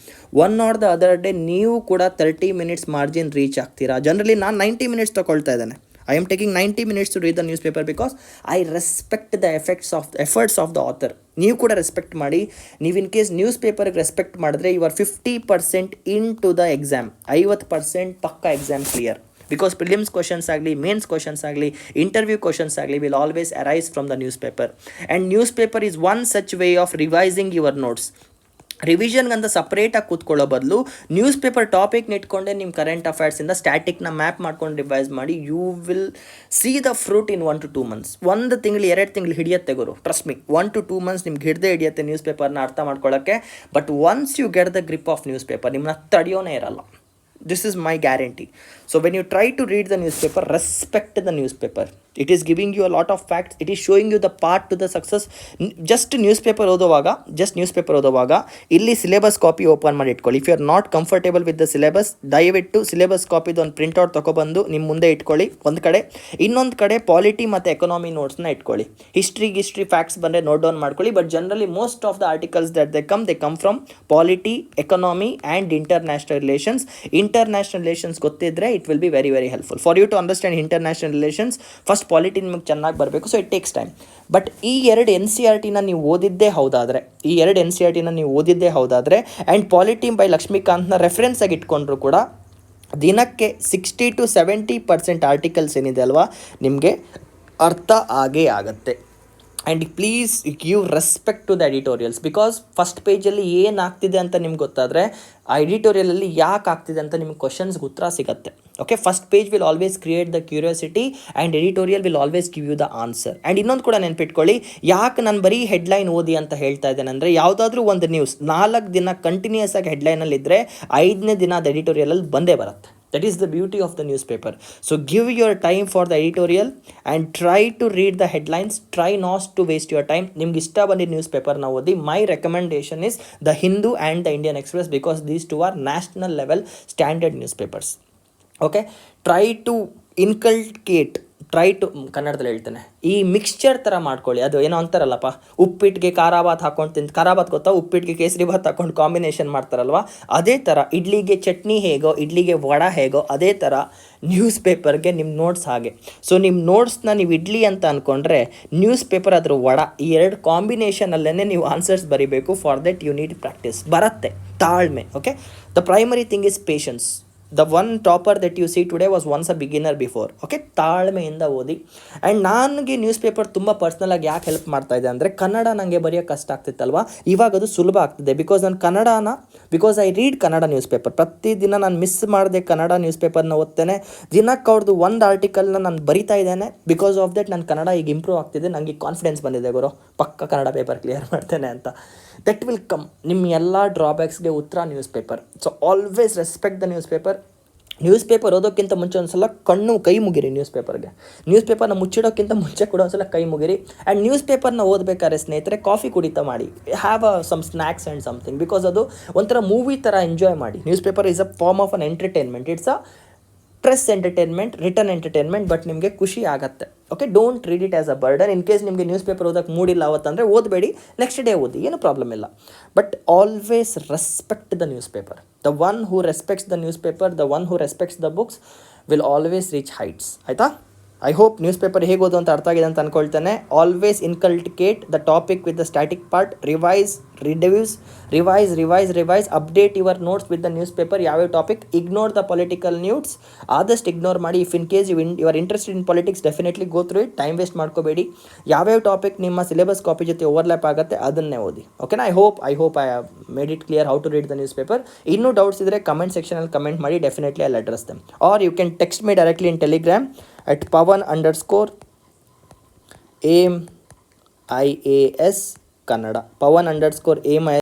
One or the other day ನೀವು ಕೂಡ 30 ಮಿನಿಟ್ಸ್ ಮಾರ್ಜಿನ್ ರೀಚ್ ಆಗ್ತೀರಾ. ಜನರಲಿ ನಾನು 90 ಮಿನಿಟ್ಸ್ ತೊಗೊಳ್ತಾ ಇದ್ದೇನೆ. I am taking 90 minutes to read the newspaper because I respect the efforts of the author. ನೀವು ಕೂಡ ರೆಸ್ಪೆಕ್ಟ್ ಮಾಡಿ. ನೀವು ಇನ್ ಕೇಸ್ ನ್ಯೂಸ್ ಪೇಪರ್ಗೆ ರೆಸ್ಪೆಕ್ಟ್ ಮಾಡಿದ್ರೆ you are 50% in to the exam. 50% ಪಕ್ಕ exam clear. Because prelims questions ಆಗಲಿ, mains questions ಆಗಲಿ, interview questions ಆಗಲಿ will always arise from the news paper. And news paper is one such way of revising your notes. ರಿವಿಷನ್ಗಂತ ಸಪ್ರೇಟಾಗಿ ಕೂತ್ಕೊಳ್ಳೋ ಬದಲು news paper ಟಾಪಿಕ್ನ ಇಟ್ಕೊಂಡೆ ನಿಮ್ಮ ಕರೆಂಟ್ ಅಫೇರ್ಸಿಂದ ಸ್ಟ್ಯಾಟಿಕ್ನ ಮ್ಯಾಪ್ ಮಾಡ್ಕೊಂಡು ರಿವೈಸ್ ಮಾಡಿ. You will see the fruit in 1 to 2 months. 1 ತಿಂಗಳು 2 ತಿಂಗಳು ಹಿಡಿಯುತ್ತೆ ಗುರು, ಟ್ರಸ್ಟ್ ಮೀ. 1 to 2 months ನಿಮ್ಗೆ ಹಿಡಿಯುತ್ತೆ ನ್ಯೂಸ್ ಪೇಪರ್ನ ಅರ್ಥ ಮಾಡ್ಕೊಳ್ಳೋಕ್ಕೆ. But once you get the grip of newspaper, ನಿಮ್ಮನ್ನ ತಡೆಯೋನೇ ಇರಲ್ಲ. This is my guarantee. So when you try to read the newspaper, respect the newspaper. It is giving you a lot of facts. It is showing you the path to the success. Just newspaper ಓದೋವಾಗ ಇಲ್ಲಿ syllabus copy open ಮಾಡಿ ಇಟ್ಕೊಳ್ಳಿ. If you are not comfortable with the syllabus, ದಯವಿಟ್ಟು syllabus ಕಾಪಿದು ಒಂದು printout ತೊಗೊಬಂದು ನಿಮ್ಮ ಮುಂದೆ ಇಟ್ಕೊಳ್ಳಿ ಒಂದು ಕಡೆ. ಇನ್ನೊಂದು ಕಡೆ ಪಾಲಿಟಿ ಮತ್ತು ಎಕನಾಮಿ ನೋಟ್ಸ್ನ ಇಟ್ಕೊಳ್ಳಿ. ಹಿಸ್ಟ್ರಿ ಫ್ಯಾಕ್ಟ್ಸ್ ಬಂದರೆ ನೋಟ್ ಡೌನ್ ಮಾಡ್ಕೊಳ್ಳಿ. But generally most of the articles that they come from polity, economy and international relations. International relations ಗೊತ್ತಿದ್ದರೆ it will be very helpful for you to understand international relations. First polity ನಿಮಗೆ ಚೆನ್ನಾಗಿ ಬರಬೇಕು, so it takes time. But ಈ 2 NCERTನ ನೀವು ಓದಿದ್ದೇ ಹೌದಾದರೆ and polity by ಲಕ್ಷ್ಮೀಕಾಂತ್ನ ರೆಫರೆನ್ಸ್ ಆಗಿ ಇಟ್ಕೊಂಡ್ರು ಕೂಡ ದಿನಕ್ಕೆ 60 to 70% ಆರ್ಟಿಕಲ್ಸ್ ಏನಿದೆ ಅಲ್ವಾ ನಿಮಗೆ ಅರ್ಥ ಆಗೇ ಆಗುತ್ತೆ. And please give respect to the editorials. Because first ಪೇಜಲ್ಲಿ ಏನಾಗ್ತಿದೆ ಅಂತ ನಿಮ್ಗೆ ಗೊತ್ತಾದರೆ ಆ ಎಡಿಟೋರಿಯಲಲ್ಲಿ ಯಾಕೆ ಆಗ್ತಿದೆ ಅಂತ ನಿಮ್ಗೆ ಕ್ವಶನ್ಸ್ಗೆ ಉತ್ತರ ಸಿಗುತ್ತೆ. Okay, first page will always create the curiosity and editorial will always give you the answer. And ಇನ್ನೊಂದು ಕೂಡ ನೆನ್ಪಿಟ್ಕೊಳ್ಳಿ, ಯಾಕೆ ನಾನು ಬರೀ ಹೆಡ್ಲೈನ್ ಓದಿ ಅಂತ ಹೇಳ್ತಾ ಇದ್ದೇನೆ ಅಂದರೆ, ಯಾವುದಾದ್ರೂ ಒಂದು ನ್ಯೂಸ್ 4 ದಿನ ಕಂಟಿನ್ಯೂಸ್ ಆಗಿ ಹೆಡ್ಲೈನಲ್ಲಿದ್ದರೆ 5ನೇ ದಿನ ಅದು ಎಡಿಟೋರಿಯಲಲ್ಲಿ ಬಂದೇ ಬರುತ್ತೆ. That is the beauty of the newspaper. So give your time for the editorial and try to read the headlines. Try not to waste your time. ನಿಮ್ಗೆ ಇಷ್ಟ ಬಂದಿದ್ದ ನ್ಯೂಸ್ ಪೇಪರ್ನ ಓದಿ. My recommendation is the Hindu and the Indian Express because these 2 are national level standard newspapers. Okay, try to inculcate try to ಕನ್ನಡದಲ್ಲಿ ಹೇಳ್ತೇನೆ, ಈ mixture ಥರ ಮಾಡ್ಕೊಳ್ಳಿ. ಅದು ಏನೋ ಅಂತಾರಲ್ಲಪ್ಪ, ಉಪ್ಪಿಟ್ಟಿಗೆ ಖಾರ ಭಾತ್ ಹಾಕೊಂಡು ತಿಂದು, ಖಾರ ಭಾತ್ ಗೊತ್ತಾ, ಉಪ್ಪಿಟ್ಟಿಗೆ ಕೇಸರಿ ಭಾತ್ ಹಾಕೊಂಡು ಕಾಂಬಿನೇಷನ್ ಮಾಡ್ತಾರಲ್ವ, ಅದೇ ಥರ ಇಡ್ಲಿಗೆ ಚಟ್ನಿ ಹೇಗೋ, ಇಡ್ಲಿಗೆ ವಡ ಹೇಗೋ, ಅದೇ ಥರ ನ್ಯೂಸ್ ಪೇಪರ್ಗೆ ನಿಮ್ಮ ನೋಟ್ಸ್ ಹಾಗೆ. ಸೊ ನಿಮ್ಮ ನೋಟ್ಸ್ನ ನೀವು ಇಡ್ಲಿ ಅಂತ ಅಂದ್ಕೊಂಡ್ರೆ ನ್ಯೂಸ್ ಪೇಪರ್ ಅದ್ರ ವಡ, ಈ ಎರಡು ಕಾಂಬಿನೇಷನಲ್ಲೇ ನೀವು ಆನ್ಸರ್ಸ್ ಬರೀಬೇಕು. For that you need practice. ಬರುತ್ತೆ, ತಾಳ್ಮೆ. Okay, the primary thing is patience. The one topper that you see today was once a beginner before. Okay, ತಾಳ್ಮೆಯಿಂದ ಓದಿ. ಆ್ಯಂಡ್ ನನಗೆ ನ್ಯೂಸ್ ಪೇಪರ್ ತುಂಬ ಪರ್ಸ್ನಲಾಗಿ ಯಾಕೆ ಹೆಲ್ಪ್ ಮಾಡ್ತಾ ಇದೆ ಅಂದರೆ, ಕನ್ನಡ ನನಗೆ ಬರೆಯೋಕ್ಕೆ ಕಷ್ಟ ಆಗ್ತಿತ್ತಲ್ವ, ಇವಾಗ ಅದು ಸುಲಭ ಆಗ್ತಿದೆ. Because because I read Kannada news paper. ಪ್ರತಿದಿನ ನಾನು ಮಿಸ್ ಮಾಡದೆ ಕನ್ನಡ ನ್ಯೂಸ್ ಪೇಪರ್ನ ಓದ್ತೇನೆ. ದಿನಕ್ಕೆ ಅವ್ರದ್ದು ಒಂದು ಆರ್ಟಿಕಲ್ನ ನಾನು ಬರಿತಾ ಇದ್ದೇನೆ. ಬಿಕಾಸ್ ಆಫ್ ದಟ್ ನನ್ನ ಕನ್ನಡ ಈಗ ಇಂಪ್ರೂವ್ ಆಗ್ತಿದೆ. ನನಗೆ ಕಾನ್ಫಿಡೆನ್ಸ್ ಬಂದಿದೆ, ಗುರು ಪಕ್ಕ ಕನ್ನಡ ಪೇಪರ್ ಕ್ಲಿಯರ್ ಮಾಡ್ತೇನೆ ಅಂತ. That will come. ನಿಮ್ಮ ಎಲ್ಲ ಡ್ರಾಬ್ಯಾಕ್ಸ್ಗೆ ಉತ್ತರ news paper. So always respect the news paper. News paper ಓದೋಕ್ಕಿಂತ ಮುಂಚೆ ಒಂದು ಸಲ ಕೈ ಮುಗಿರಿ ನ್ಯೂಸ್ ಪೇಪರ್ಗೆ. ನ್ಯೂಸ್ ಪೇಪರ್ನ ಮುಚ್ಚಿಡೋಕ್ಕಿಂತ ಮುಂಚೆ ಕೂಡ ಒಂದು ಸಲ ಕೈ ಮುಗಿರಿ. ಆ್ಯಂಡ್ ನ್ಯೂಸ್ ಪೇಪರ್ನ ಓದಬೇಕಾದ್ರೆ ಸ್ನೇಹಿತರೆ ಕಾಫಿ ಕುಡಿತಾ ಮಾಡಿ. Have some snacks and something. Because ಅದು ಒಂಥರ ಮೂವಿ ಥರ ಎಂಜಾಯ್ ಮಾಡಿ. News paper is a form of an entertainment. It's a press entertainment, return entertainment. But ನಿಮಗೆ ಖುಷಿ ಆಗುತ್ತೆ. Okay, don't read it as a burden. In case ನಿಮಗೆ newspaper ಓದೋಕ್ಕೆ ಮೂಡಿಲ್ಲ ಅವತ್ತಂದರೆ ಓದಬೇಡಿ, ನೆಕ್ಸ್ಟ್ ಡೇ ಓದಿ, ಏನು ಪ್ರಾಬ್ಲಮ್ ಇಲ್ಲ. But always respect the news paper. The one who respects the news paper, the one who respects the books will always reach heights. ಆಯಿತಾ? I hope news paper ಹೇಗೆ ಓದು ಅಂತ ಅರ್ಥ ಆಗಿದೆ ಅಂತ ಅಂದ್ಕೊಳ್ತೇನೆ. Always inculcate the topic with the static part. Revise, revise. Update your notes with the news paper. ಯಾವ್ಯಾವ topic, ignore the political news. ಆದಷ್ಟು ಇಗ್ನೋರ್ ಮಾಡಿ. If in case you are interested in politics, definitely go through it. Time waste ಮಾಡ್ಕೋಬೇಡಿ. ಯಾವ್ಯಾವ topic ನಿಮ್ಮ syllabus copy ಜೊತೆ overlap ಆಗುತ್ತೆ ಅದನ್ನೇ ಓದಿ. ಓಕೆನಾ? I hope I have made it clear how to read the news paper. ಇನ್ನೂ doubts ಇದ್ದರೆ ಕಮೆಂಟ್ ಸೆಕ್ಷನಲ್ಲಿ ಕಮೆಂಟ್ ಮಾಡಿ. Definitely I will address them. Or you can text me directly in Telegram at pawan_aias kannada. pawan_aias